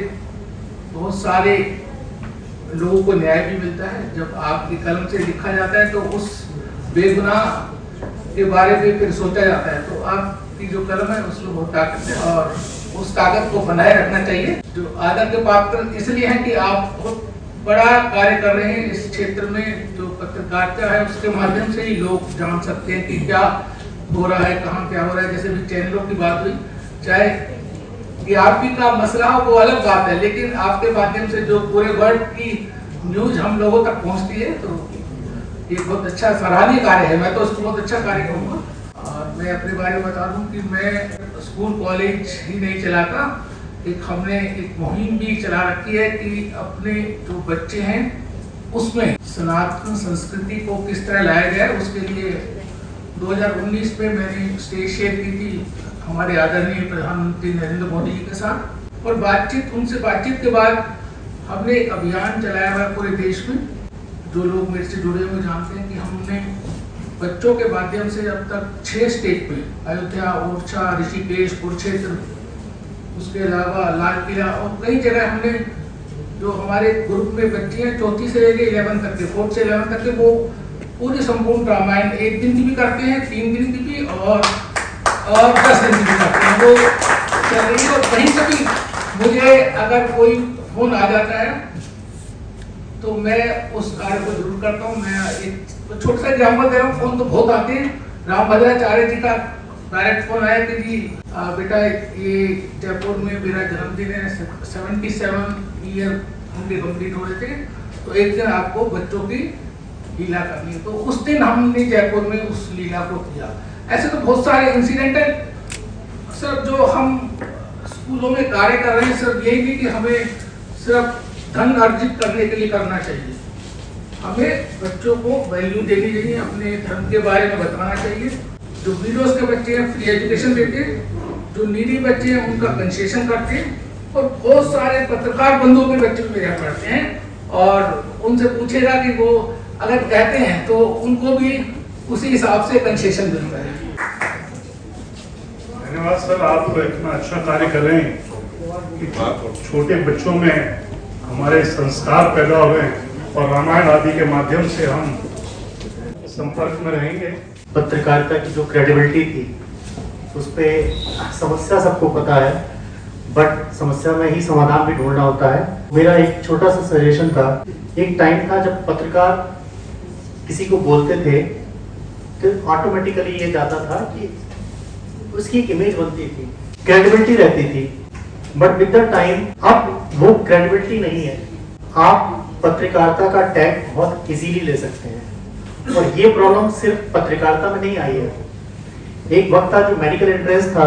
S6: बहुत सारे लोगों को न्याय भी मिलता है। जब आपकी कलम से लिखा जाता है तो उस बेगुनाह के बारे में फिर सोचा जाता है। तो आपकी जो कलम है उसमें बहुत ताकत है और उस ताकत को बनाए रखना चाहिए। जो आदर के पात्र इसलिए हैं कि आप बहुत बड़ा कार्य कर रहे हैं इस क्षेत्र में। जो पत्रकारिता है उसके माध्यम से ही लोग जान सकते हैं कि क्या हो रहा है, कहाँ क्या हो रहा है। जैसे भी चैनलों की बात हुई, चाहे टीआरपी का मसला हो वो अलग बात है, लेकिन आपके माध्यम से जो पूरे वर्ल्ड की न्यूज हम लोगों तक पहुंचती है तो ये बहुत अच्छा सराहनीय कार्य है। मैं तो उसको बहुत अच्छा कार्य कहूँगा। और मैं अपने बारे में बता दूं कि मैं स्कूल कॉलेज ही नहीं चलाता, हमने एक मुहिम भी चला रखी है कि अपने जो बच्चे हैं उसमें सनातन संस्कृति को किस तरह लाया जाए। उसके लिए 2019 में मैंने स्टेज शेयर की थी हमारे आदरणीय प्रधानमंत्री नरेंद्र मोदी जी के साथ, और उनसे बातचीत के बाद हमने एक अभियान चलाया हुआ पूरे देश में। जो लोग मेरे से जुड़े हुए जानते हैं कि हमने बच्चों के माध्यम से अब तक 6 स्टेट में, अयोध्या, ओरछा, ऋषिकेश, कुरुक्षेत्र, उसके अलावा लाल किला और कई जगह हमने जो हमारे ग्रुप में बच्चे हैं 4th से लेकर 11 तक के, 4th से 11 तक के, वो पूरी संपूर्ण रामायण 1 दिन की भी करते हैं, 3 दिन की भी और 10 दिन की भी करते हैं। वो चल रही है। और कहीं से भी मुझे अगर कोई फोन आ जाता है तो मैं उस कार्य को जरूर करता हूँ। मैं एक छोटा सा एग्जाम्पल दे रहा हूँ, फोन तो बहुत आते हैं। राम भद्राचार्य जी का डायरेक्ट फोन आया कि जी बेटा ये जयपुर में मेरा जन्मदिन है, 77 ईयर उनके कंप्लीट हो रहे थे, तो एक दिन आपको बच्चों की लीला करनी है। तो उस दिन हमने जयपुर में उस लीला को किया। ऐसे तो बहुत सारे इंसिडेंट है सर जो हम स्कूलों में कार्य कर रहे हैं। सिर्फ यही नहीं कि हमें सिर्फ धन अर्जित करने के लिए करना चाहिए, हमें बच्चों को वैल्यू देनी चाहिए, अपने धर्म के बारे में बताना चाहिए। जो विडोज के बच्चे हैं फ्री एजुकेशन देते हैं, जो नीडी बच्चे हैं उनका कंसेशन करते हैं, और बहुत सारे पत्रकार बंधुओं के बच्चे मेरे यहाँ पढ़ते हैं और उनसे पूछेगा कि वो अगर कहते हैं तो उनको भी उसी हिसाब से कंसेशन मिलता है।
S1: धन्यवाद सर, आप इतना अच्छा कार्य कर रहे हैं कि छोटे बच्चों में हमारे संस्कार पैदा हुए और रामायण आदि के माध्यम से हम संपर्क में रहेंगे।
S7: पत्रकारिता की जो क्रेडिबिलिटी थी उस पे समस्या सबको पता है, बट समस्या में ही समाधान भी ढूंढना होता है। मेरा एक छोटा सा सजेशन था, एक टाइम था जब पत्रकार किसी को बोलते थे तो ऑटोमेटिकली ये जाता था कि उसकी एक इमेज बनती थी, क्रेडिबिलिटी रहती थी, बट विद द टाइम अब वो क्रेडिबिलिटी नहीं है। आप पत्रकारिता का टैग बहुत इजीली ले सकते हैं, और ये प्रॉब्लम सिर्फ पत्रकारिता में नहीं आई है। एक वक्त था जो मेडिकल एंट्रेंस था,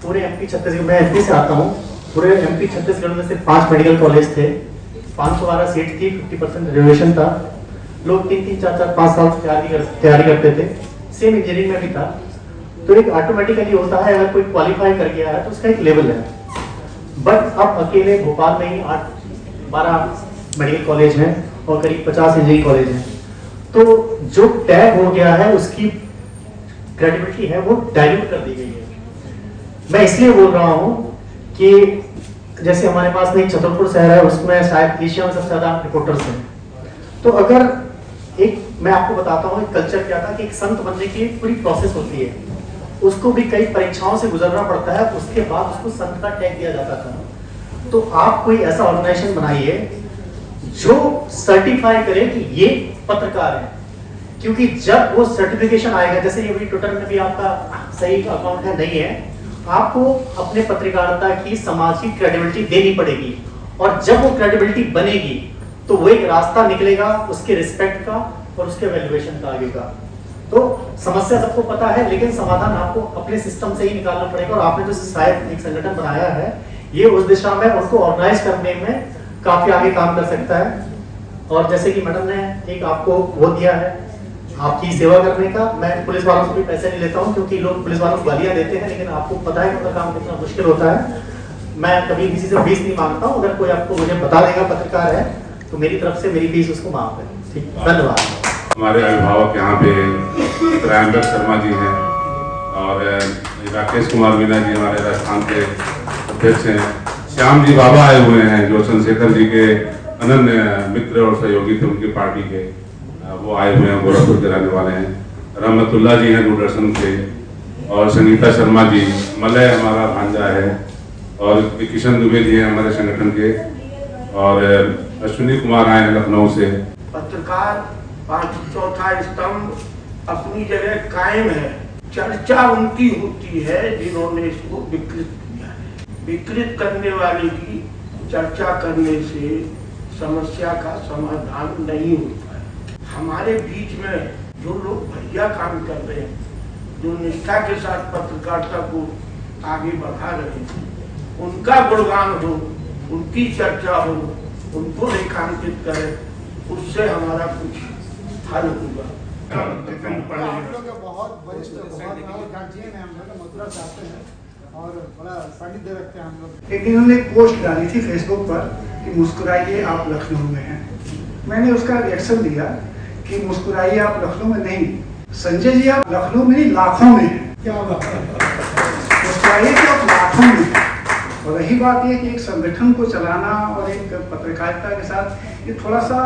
S7: पूरे एमपी छत्तीसगढ़, मैं एमपी से आता हूँ, पूरे एमपी छत्तीसगढ़ में सिर्फ 5 मेडिकल कॉलेज थे, 512 सीट थी, 50% रिजर्वेशन था, लोग 3-3, 4-4, 5 साल तैयारी करते थे। सेम इंजीनियरिंग में भी था। तो एक ऑटोमेटिकली होता है, अगर कोई क्वालिफाई कर गया है तो उसका एक लेवल है। बट अब अकेले भोपाल में ही 8-12 मेडिकल कॉलेज हैं और करीब 50 इंजीनियरिंग कॉलेज हैं। तो जो टैग हो गया है उसकी क्रेडिबिलिटी है वो डाइल्यूट कर दी गई है। मैं इसलिए बोल रहा हूँ कि जैसे हमारे पास में एक छतरपुर शहर है, उसमें शायद एशिया में सबसे ज्यादा रिपोर्टर्स हैं। तो अगर मैं आपको बताता हूँ एक कल्चर क्या था कि एक संत बनने की पूरी प्रोसेस होती है, उसको भी कई परीक्षाओं से गुजरना पड़ता है, उसके बाद उसको संत का टैग दिया जाता था। तो आप कोई ऐसा ऑर्गेनाइजेशन बनाइए जो सर्टिफाई करे कि ये पत्रकार है, क्योंकि जब वो सर्टिफिकेशन आएगा, जैसे ये भी ट्विटर में भी आपका सही अकाउंट है नहीं है, आपको अपने पत्रकारिता की समाज की क्रेडिबिलिटी देनी पड़ेगी, और जब वो क्रेडिबिलिटी बनेगी तो वो एक रास्ता निकलेगा उसके रिस्पेक्ट का और उसके वैल्यूएशन का आगे का। तो समस्या सबको पता है, लेकिन समाधान आपको अपने सिस्टम से ही निकालना पड़ेगा, और आपने जो शायद एक संगठन बनाया है ये उस दिशा में उसको ऑर्गेनाइज करने में काफी आगे काम कर सकता है। और जैसे कि मैडम ने एक आपको वो दिया है आपकी सेवा करने का, मैं पुलिस वालों से भी पैसे नहीं लेता हूँ, क्योंकि लोग पुलिस वालों को गालियां देते हैं, लेकिन आपको पता है कि उनका काम कितना मुश्किल होता है। मैं कभी किसी से फीस नहीं मांगता हूँ, अगर कोई आपको मुझे बता देगा पत्रकार है तो मेरी तरफ से मेरी फीस उसको माफ है। ठीक, धन्यवाद।
S2: हमारे अभिभावक यहाँ पे त्रयंबक शर्मा जी हैं और राकेश कुमार मीना जी हमारे राजस्थान के अध्यक्ष हैं। श्याम जी बाबा आए हुए हैं जो चंद्रशेखर जी के अनन्य मित्र और सहयोगी थे उनकी पार्टी के, वो आए हुए हैं, गोरखपुर के रहने वाले हैं। रहमतुल्ला जी हैं दूरदर्शन के, और संगीता शर्मा जी, मलय हमारा भांजा है, और किशन दुबे जी हैं हमारे संगठन के, और अश्विनी कुमार आए हैं लखनऊ से।
S8: पत्रकार चौथा स्तंभ अपनी जगह कायम है, चर्चा उनकी होती है जिन्होंने इसको विकृत किया है। विकृत करने वाले की चर्चा करने से समस्या का समाधान नहीं होता है। हमारे बीच में जो लोग बढ़िया काम कर रहे हैं, जो निष्ठा के साथ पत्रकारिता को आगे बढ़ा रहे हैं, उनका गुणगान हो, उनकी चर्चा हो, उनको रेखांकित करें, उससे हमारा कुछ हल होगा।
S9: आप लोग बहुत वरिष्ठ गार्जियन है, हम लोग मथुरा से आते हैं और बड़ा सानिध्य रखते हैं हम लोग।
S10: एक दिन उन्होंने एक पोस्ट डाली थी फेसबुक पर कि मुस्कुराइए आप लखनऊ में हैं। मैंने उसका रिएक्शन दिया कि मुस्कुराइए आप लखनऊ में नहीं, संजय जी आप लखनऊ में नहीं लाखों में हैं। क्या बात है, मुस्कुराइए कि आप लाखों में हैं। और रही बात ये कि एक संगठन को चलाना और एक पत्रकारिता के साथ ये थोड़ा सा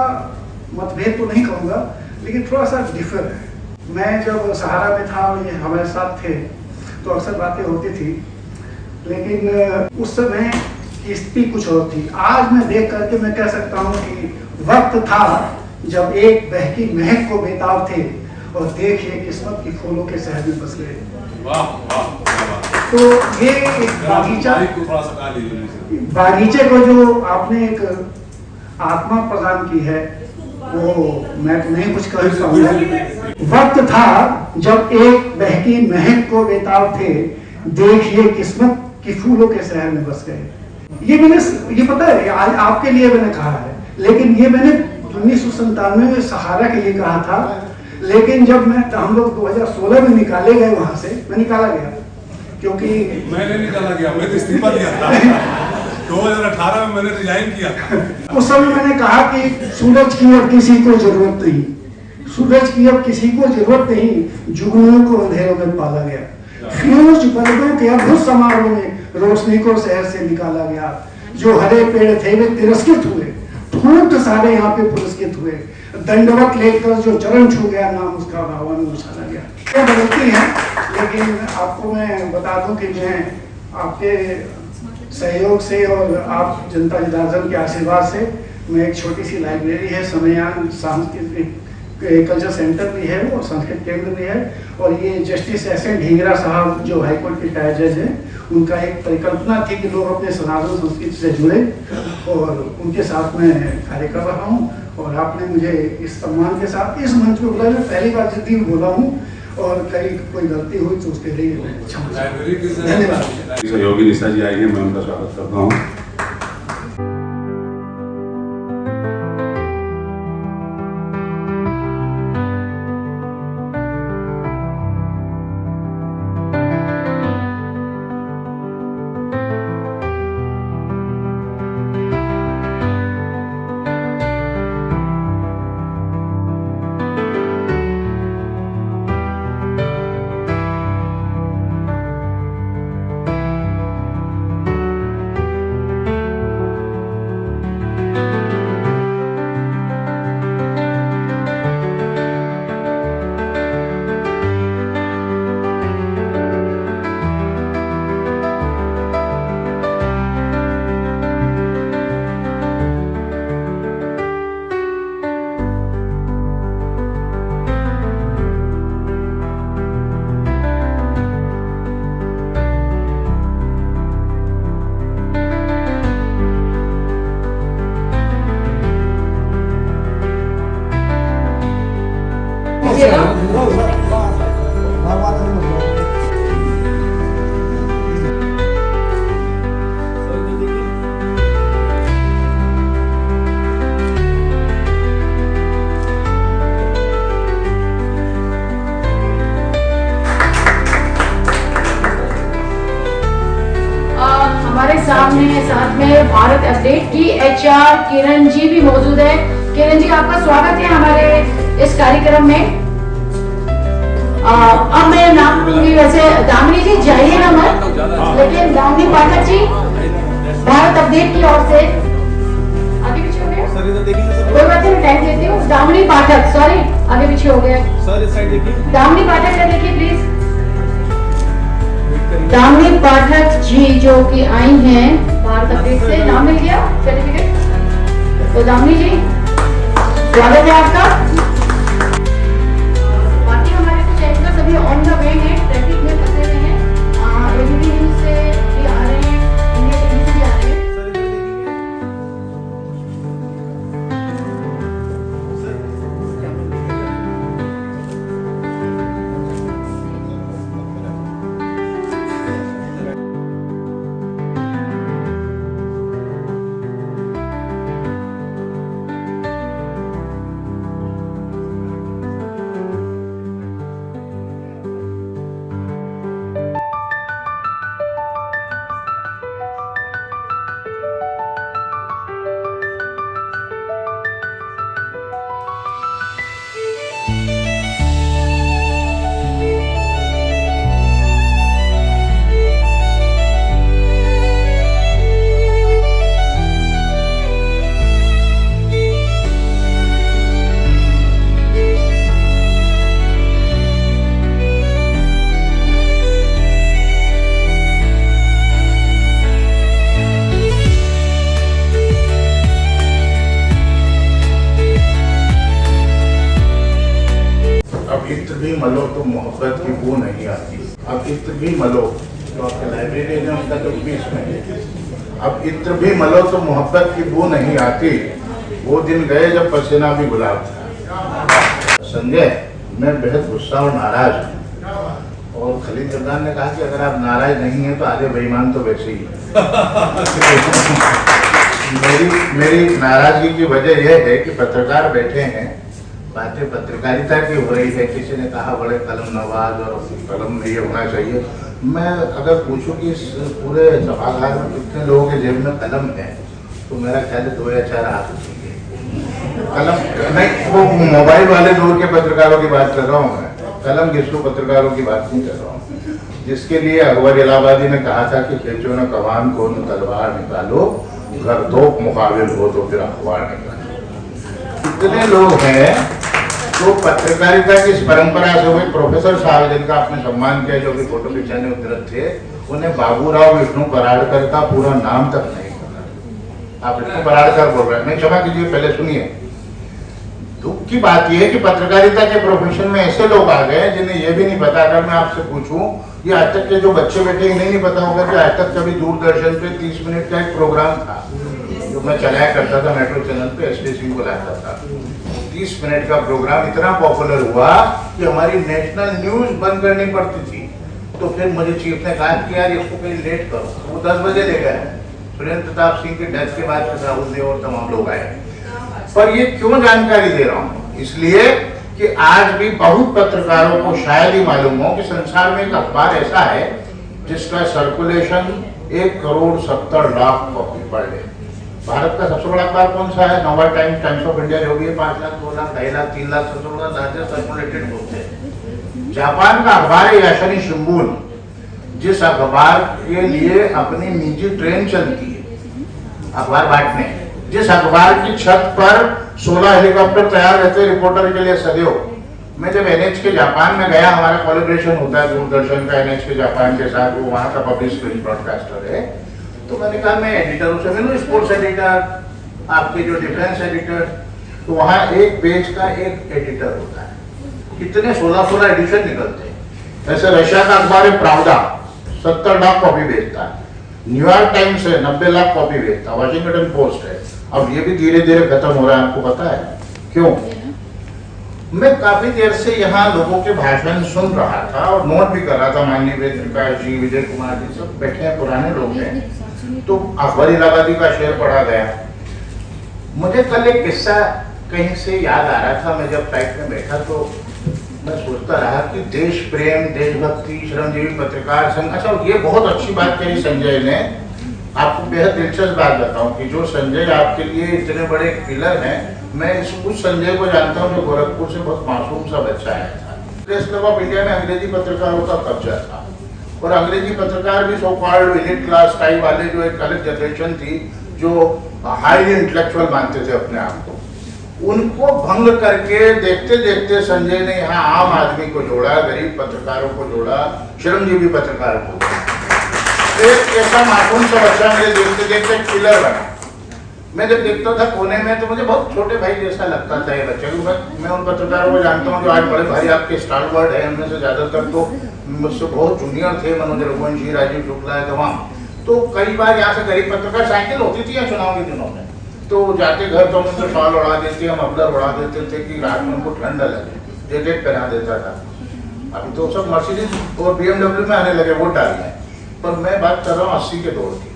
S10: मतभेद तो नहीं कहूँगा, लेकिन थोड़ा सा डिफर है। मैं जब सहारा में था और ये हमारे साथ थे तो अक्सर बातें होती थी, लेकिन उस समय की स्थिति कुछ और थी। आज मैं देख करके मैं कह सकता हूँ कि वक्त था जब एक बहकी महक को बेताब थे और देखिए किस्मत की फूलों के शहर में बस गए।
S2: वाह वाह वाह।
S10: तो ये एक बागीचे को जो आपने एक आत्मा प्रदान की है, वो मैं तो नहीं कुछ कह पाऊंगा। वक्त था जब एक बहकी महक को बेताब थे, देखिए किस्मत की फूलों के शहर में बस गए। ये मैंने, ये पता है आज आपके लिए मैंने कहा है, लेकिन ये मैंने 1997 में सहारा के लिए कहा था। लेकिन जब हम लोग 2016 में निकाले गए वहां से, मैं निकाला गया क्योंकि
S2: मैंने निकाला गया, मैं तो इस्तीफा दिया था 2018 में मैंने रिजाइन किया था।
S10: उस समय मैंने कहा कि सूरज की अब किसी को जरूरत नहीं, सूरज की अब किसी को जरूरत नहीं, जुगनुओं को अंधेरों में पाला गया। फ्यूज बल्बों के अद्भुत समारोह में रोशनी को शहर से निकाला गया। जो हरे पेड़ थे वे तिरस्कृत हुए, ठूंठ सारे यहाँ पे पुरस्कृत हुए। दंडवत लेकर जो चरण छू गया, नाम उसका हवा में उछाला गया। ये बदलती है, लेकिन आपको मैं बता दूं कि मैं आपके सहयोग से और आप जनता जनार्दन के आशीर्वाद से, मैं एक छोटी सी लाइब्रेरी है समयान सांस्कृतिक कल्चर सेंटर भी है और संस्कृत केंद्र भी है, और ये जस्टिस एस.एन. ढींगरा साहब जो हाईकोर्ट के रिटायर्ड जज हैं, उनका एक परिकल्पना थी कि लोग अपने सनातन संस्कृति से जुड़े, और उनके साथ मैं कार्य कर रहा हूँ। और आपने मुझे इस सम्मान के साथ इस मंच पर बुलाया, मैं पहली बार जिस दिन बोला हूँ, और कहीं कोई गलती हुई तो उसके लिए धन्यवाद।
S2: सहयोगी निशा जी आई है, मैं उनका स्वागत करता हूँ।
S11: हमारे साथ में भारत अपडेट की HR किरण जी भी मौजूद है। किरण जी, आपका स्वागत है हमारे इस कार्यक्रम में। अब मैं नाम लूंगी, वैसे दामिनी जी जाइएगा मत, लेकिन दामिनी पाठक जी भारत अपडेट की ओर से आगे पीछे हो गया, कोई बात नहीं, टाइम देती हूँ। दामिनी पाठक, सॉरी आगे पीछे हो गया। दामिनी पाठक का देखिए प्लीज। दामिनी पाठक जी जो कि आई हैं भारत अपडेट से, नाम मिल गया सर्टिफिकेट। तो दामिनी जी स्वागत है आपका। बाकी हमारे कुछ एंकर सभी ऑन द वे हैं, ट्रैफिक में फंसे हुए हैं, ABP न्यूज़ से भी आ रहे हैं, इंडिया टीवी से भी आ रहे हैं।
S12: भी मलो तो मोहब्बत की बू नहीं आती। अब इत्र भी मलो, जो आपके लाइब्रेरी में उनका जो बीच में है, अब इत्र भी मलो तो मोहब्बत की बू नहीं आती। वो दिन गए जब पसीना भी गुलाब था। संजय, मैं बेहद गुस्सा और नाराज हूँ। और खलील जबरान ने कहा कि अगर आप नाराज नहीं हैं तो आधे बेईमान तो वैसे ही मेरी नाराजगी की वजह यह है कि पत्रकार बैठे हैं, बातें पत्रकारिता की हो रही है। किसी ने कहा बड़े कलम नवाज और कलम में ये होना चाहिए। मैं अगर पूछूं कि इस पूरे सभागार में कितने लोगों के जेब में कलम है तो मेरा ख्याल है 2 या 4 हाथ उठेंगे। कलम नहीं, वो मोबाइल वाले दौर के पत्रकारों की बात कर रहा हूँ मैं, कलम घिसू पत्रकारों की बात नहीं कर रहा हूँ। जिसके लिए अकबर इलाहाबादी ने कहा था कि खींचो न कमान को न तलवार निकालो, घर तोप मुकाबिल हो तो फिर अखबार निकालो। इतने लोग हैं तो पत्रकारिता की इस परंपरा से हुए प्रोफेसर साहब जिनका आपने सम्मान किया, जो कि फोटो खिंचाने उतरत थे, उन्हें बाबूराव विष्णु पराड़कर का पूरा नाम तक नहीं पता। आप विष्णु पराड़कर बोल रहे हैं, नहीं क्षमा कीजिए, पहले सुनिए। दुख की बात यह है कि पत्रकारिता के प्रोफेशन में ऐसे लोग आ गए जिन्हें यह भी नहीं पता। अगर मैं आपसे पूछूं, ये आज तक के जो बच्चे बैठे इन्हें नहीं पता होगा कि आज तक कभी दूरदर्शन पे 30 मिनट का एक प्रोग्राम था जो मैं चलाया करता था मेट्रो चैनल पे, एसपी सिंह को लाता था। 30 मिनट का प्रोग्राम इतना पॉपुलर हुआ कि हमारी नेशनल न्यूज बंद करनी पड़ती थी। तो फिर मुझे चीफ ने कहा कि यार इसको कहीं लेट करो। वो 10 बजे ले गए। सुरेंद्र प्रताप सिंह की डेथ के बाद राहुल देव और तमाम लोग आए। पर ये क्यों जानकारी दे रहा हूँ? इसलिए कि आज भी बहुत पत्रकारों को शायद ही मालूम हो कि संसार में एक अखबार ऐसा है जिसका circulation 1,70,00,000 copy per day. Bharat का सबसे बड़ा अखबार कौन सा है? नवा टाइम्स, टाइम्स ऑफ इंडिया जो भी है, 5 लाख, 2 लाख, 2.5 लाख, 3 लाख सबसे बड़ा लार्जेस्ट सर्कुलेटेड बुक है। जापान का अखबार है याशानी शिंबुन, जिस अखबार के लिए अपनी निजी ट्रेन चलती है अखबार बांटने, जिस अखबार की छत पर 16 हेलीकॉप्टर तैयार रहते रिपोर्टर के लिए सदैव। मैं जब NH के जापान में गया, हमारा कोलैबोरेशन होता है दूरदर्शन का NH के जापान के साथ, वो वहाँ का पब्लिक स्पीच ब्रॉडकास्टर है। तो मैंने कहा मैं एडिटरों से मिलूं, स्पोर्ट्स एडिटर, आपके जो डिफेंस एडिटर, तो वहाँ एक पेज का एक एडिटर होता है। कितने 16 एडिशन निकलते हैं। ऐसे रशिया का अखबार है प्रावदा, 70 लाख कॉपी बेचता है। न्यूयॉर्क टाइम्स है, 90 लाख कॉपी बेचता है। वाशिंगटन पोस्ट है। अब ये भी धीरे धीरे खत्म हो रहा है, आपको पता है क्यों? मैं काफी देर से यहाँ लोगों के भाषण सुन रहा था और नोट भी कर रहा था। माननीय वेदप्रकाश जी, विजय कुमार जी सब बैठे हैं, पुराने लोग हैं। तो अकबर इलाहाबादी का शेर पढ़ा गया। मुझे कल एक किस्सा कहीं से याद आ रहा था। मैं जब फ्लाइट में बैठा तो मैं सोचता रहा कि देश प्रेम, देशभक्ति, श्रमजीवी पत्रकार संघ। अच्छा, ये बहुत अच्छी बात कही संजय ने। आपको बेहद दिलचस्प बात बताऊं कि जो संजय आपके लिए इतने बड़े पिलर हैं, मैं उस संजय को जानता हूं जो गोरखपुर से बहुत मासूम सा बच्चा आया था। प्रेस क्लब ऑफ इंडिया में अंग्रेजी पत्रकारों का कब्जा था और अंग्रेजी पत्रकार भी so called elite class type वाले, जो एक अलग जनरेशन थी जो हाईली इंटेलेक्चुअल मानते थे अपने आप को, उनको भंग करके देखते देखते संजय ने यहाँ आम आदमी को जोड़ा, गरीब पत्रकारों को जोड़ा, श्रमजीवी पत्रकारों को जोड़ा। एक ऐसा मासूम सा बच्चा मेरे देखते देखते पिलर बना। मैं जब देखता था कोने में तो मुझे बहुत छोटे भाई जैसा लगता था ये बच्चा। मैं उन पत्रकारों को जानता हूँ जो आज बड़े भाई आपके स्टारवर्ड है, उनमें से ज्यादातर तो मुझसे बहुत जूनियर थे। मनोज रघुवंशी, राजीव शुक्ला है, तमाम। तो कई बार यहाँ से गरीब पत्रकार, साइकिल होती थी या चुनाव के दिनों में, तो जाते घर तो उनको शॉल उड़ा देते, हम मफलर उड़ा देते थे कि रात में उनको ठंड लगे, जैकेट पहना देता था। अभी तो सब मर्सिडीज और BMW में आने लगे, वोट डालने। पर मैं बात कर रहा हूँ 80 के दौर की।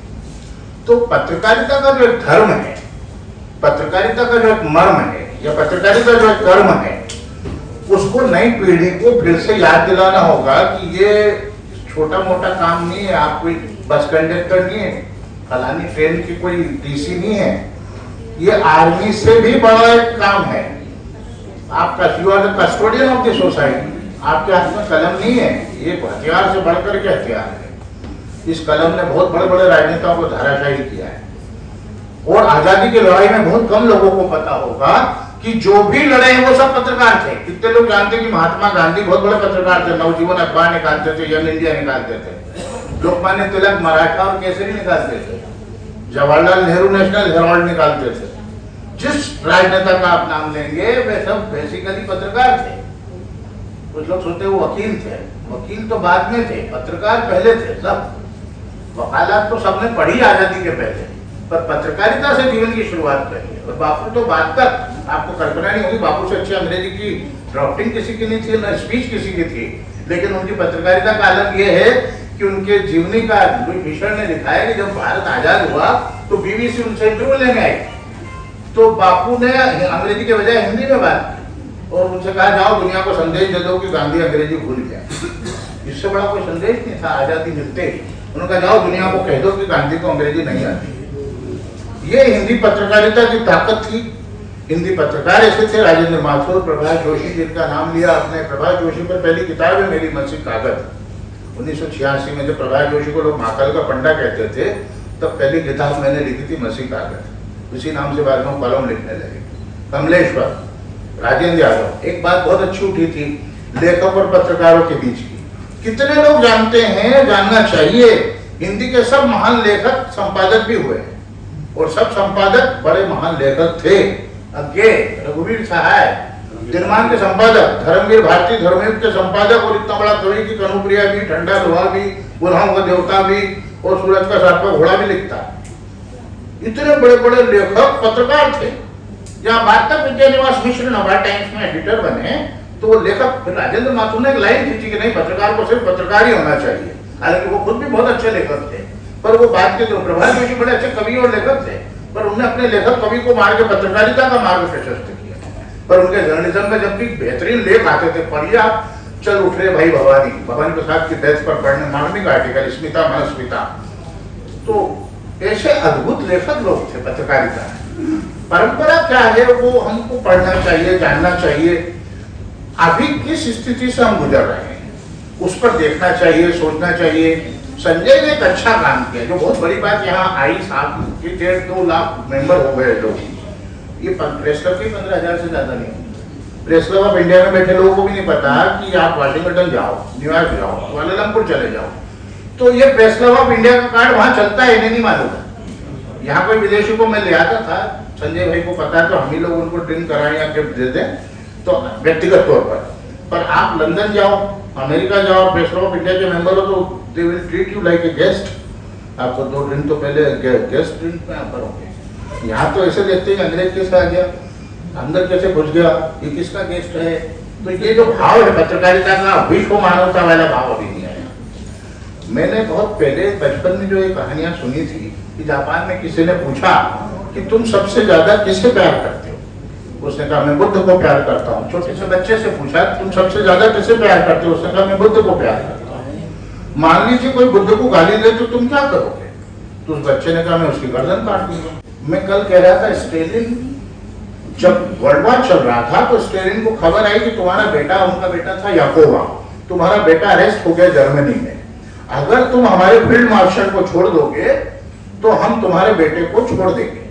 S12: तो पत्रकारिता का जो एक धर्म है, पत्रकारिता का जो एक मर्म है, या पत्रकारिता जो एक कर्म है, उसको नई पीढ़ी को फिर से याद दिलाना होगा कि ये छोटा मोटा काम नहीं है। आप कोई बस कंडक्टर नहीं है, फलानी ट्रेन की कोई DC नहीं है। ये आर्मी से भी बड़ा एक काम है आपका। You are the custodian of the society. आपके हाथ में कलम नहीं है, ये हथियार से बढ़कर के हथियार है। इस कलम ने बहुत बड़े बड़े राजनेताओं को धराशायी किया है। और आजादी की लड़ाई में बहुत कम लोगों को पता होगा कि जो भी लड़े हैं वो सब पत्रकार थे। कितने लोग जानते हैं कि महात्मा गांधी बहुत बड़े पत्रकार थे, नवजीवन अखबार निकालते थे, यंग इंडिया निकालते थे, लोकमान्य तिलक मराठा और केसरी निकालते थे, जवाहरलाल नेहरू नेशनल हेराल्ड निकालते थे। जिस राजनेता का आप नाम लेंगे वे सब बेसिकली पत्रकार थे। कुछ लोग सोचते वो वकील थे, वकील तो बाद में थे, पत्रकार पहले थे। सब वकालत तो सबने पढ़ी आजादी के पहले, पर पत्रकारिता से जीवन की शुरुआत करी है। और बापू तो बाद तक आपको कल्पना नहीं होगी, बापू से अच्छी अंग्रेजी की ड्राफ्टिंग किसी की नहीं थी, न स्पीच किसी की थी, लेकिन उनकी पत्रकारिता का अलग ये है कि उनके जीवनी का लुई भीषण ने लिखा है कि जब भारत आजाद हुआ तो बीबीसी उनसे इंटरव्यू लेने आई, तो बापू ने अंग्रेजी के बजाय हिंदी में बात की और उनसे कहा जाओ दुनिया को संदेश दे दो कि गांधी अंग्रेजी भूल गया। इससे बड़ा कोई संदेश नहीं था आजादी मिलते ही। उन्होंने कहा जाओ दुनिया को कह दो कि गांधी को अंग्रेजी नहीं आती। ये हिंदी पत्रकारिता की ताकत थी। हिंदी पत्रकार ऐसे थे, राजेंद्र माथुर, प्रभाष जोशी, जिनका नाम लिया आपने। प्रभाष जोशी पर पहली किताब है मेरी, मसी कागज, 1986 में। जब प्रभाष जोशी को लोग महाकाल का पंडा कहते थे, तब पहली किताब मैंने लिखी थी मसी कागज। उसी नाम से बाद में कलम लिखने लगे। कमलेश्वर, राजेंद्र यादव। एक बात बहुत अच्छी उठी थी लेखक और पत्रकारों के बीच की। कितने लोग जानते हैं, जानना चाहिए, हिंदी के सब महान लेखक संपादक भी हुए हैं, और सब संपादक बड़े महान लेखक थे। अज्ञे, रघुवीर सहाय, दिनमान के संपादक, धर्मवीर भारती धर्मयुग के संपादक, और इतना बड़ा कवि की कनुप्रिया भी, ठंडा लोहा भी, गुलाम का देवता भी, और सूरज का सातवां घोड़ा भी लिखता। इतने बड़े बड़े लेखक पत्रकार थे। जहाँ बात तक विद्यानिवास मिश्र नवाब टाइम्स में एडिटर बने, तो वो लेखक, फिर राजेंद्र माथुर ने एक लाइन खींची कि नहीं, पत्रकार को सिर्फ पत्रकार ही होना चाहिए। हालांकि वो खुद भी बहुत अच्छे लेखक थे, पर वो बात के जो प्रभाष जोशी बड़े अच्छे कवि और लेखक थे, पर उन्होंने अपने लेखक कवि को मार के पत्रकारिता का मार्ग प्रशस्त किया। पर उनके जर्नलिज्म में जब भी बेहतरीन लेख आते थे, पढ़िए आप, चल उठ रहे भाई भवानी, भवानी प्रसाद की डेथ पर पढ़ने मार्मिक आर्टिकल, स्मिता मनस्मिता, तो ऐसे अद्भुत लेखक लोग थे पत्रकारिता। परंपरा क्या है वो हमको पढ़ना चाहिए, जानना चाहिए। अभी किस स्थिति से हम गुजर रहे हैं उस पर देखना चाहिए, सोचना चाहिए। संजय ने एक अच्छा काम किया, जो बहुत बड़ी बात यहाँ आई, 1.5-2 लाख मेंबर हो गए लोग। ये प्रेस क्लब के 15,000 से ज्यादा नहीं। प्रेस क्लब ऑफ इंडिया में बैठे लोगों को भी नहीं पता कि आप वाशिंगटन जाओ, न्यूयॉर्क जाओ, कुआलालंपुर चले जाओ, तो ये प्रेस क्लब ऑफ इंडिया का कार्ड वहां चलता है, इन्हें नहीं मालूम। यहाँ कोई विदेशी को मैं ले आता था, संजय भाई को पता है, तो हम ही लोग उनको ड्रिंक कराएं या गिफ्ट दे दें, तो व्यक्तिगत तौर पर आप लंदन जाओ, अमेरिका जाओ, प्रेस क्लब ऑफ इंडिया के मेंबर हो, तो they will treat you like a guest. आपको 2 दिन तो पहले गेस्ट ड्रिंक में आप करोगे। यहाँ तो ऐसे देखते हैं अंग्रेज कैसे आ गया, अंदर कैसे घुस गया, ये किसका गेस्ट है। तो ये जो भाव है पत्रकारिता का, विश्व मानवता वाला भाव अभी नहीं आया। मैंने बहुत पहले बचपन में जो ये कहानियां सुनी थी कि जापान में किसी ने पूछा कि तुम सबसे ज्यादा किससे प्यार करते हो, उसने कहा मैं बुद्ध को प्यार करता हूँ। छोटे से बच्चे से पूछा तुम सबसे ज्यादा किससे प्यार करते हो, उसने कहा मैं बुद्ध को प्यार करता हूँ। मान लीजिए कोई बुद्ध को गाली दे तो तुम क्या करोगे, तो उस बच्चे ने कहा मैं उसकी गर्दन काट दूंगा। मैं कल कह रहा था स्टेलिन, जब वर्ल्ड वॉर चल रहा था तो स्टेलिन को खबर आई कि तुम्हारा बेटा, उनका बेटा था याकोवा, तुम्हारा बेटा अरेस्ट हो गया जर्मनी में, अगर तुम हमारे फील्ड मार्शल को छोड़ दोगे तो हम तुम्हारे बेटे को छोड़ देंगे।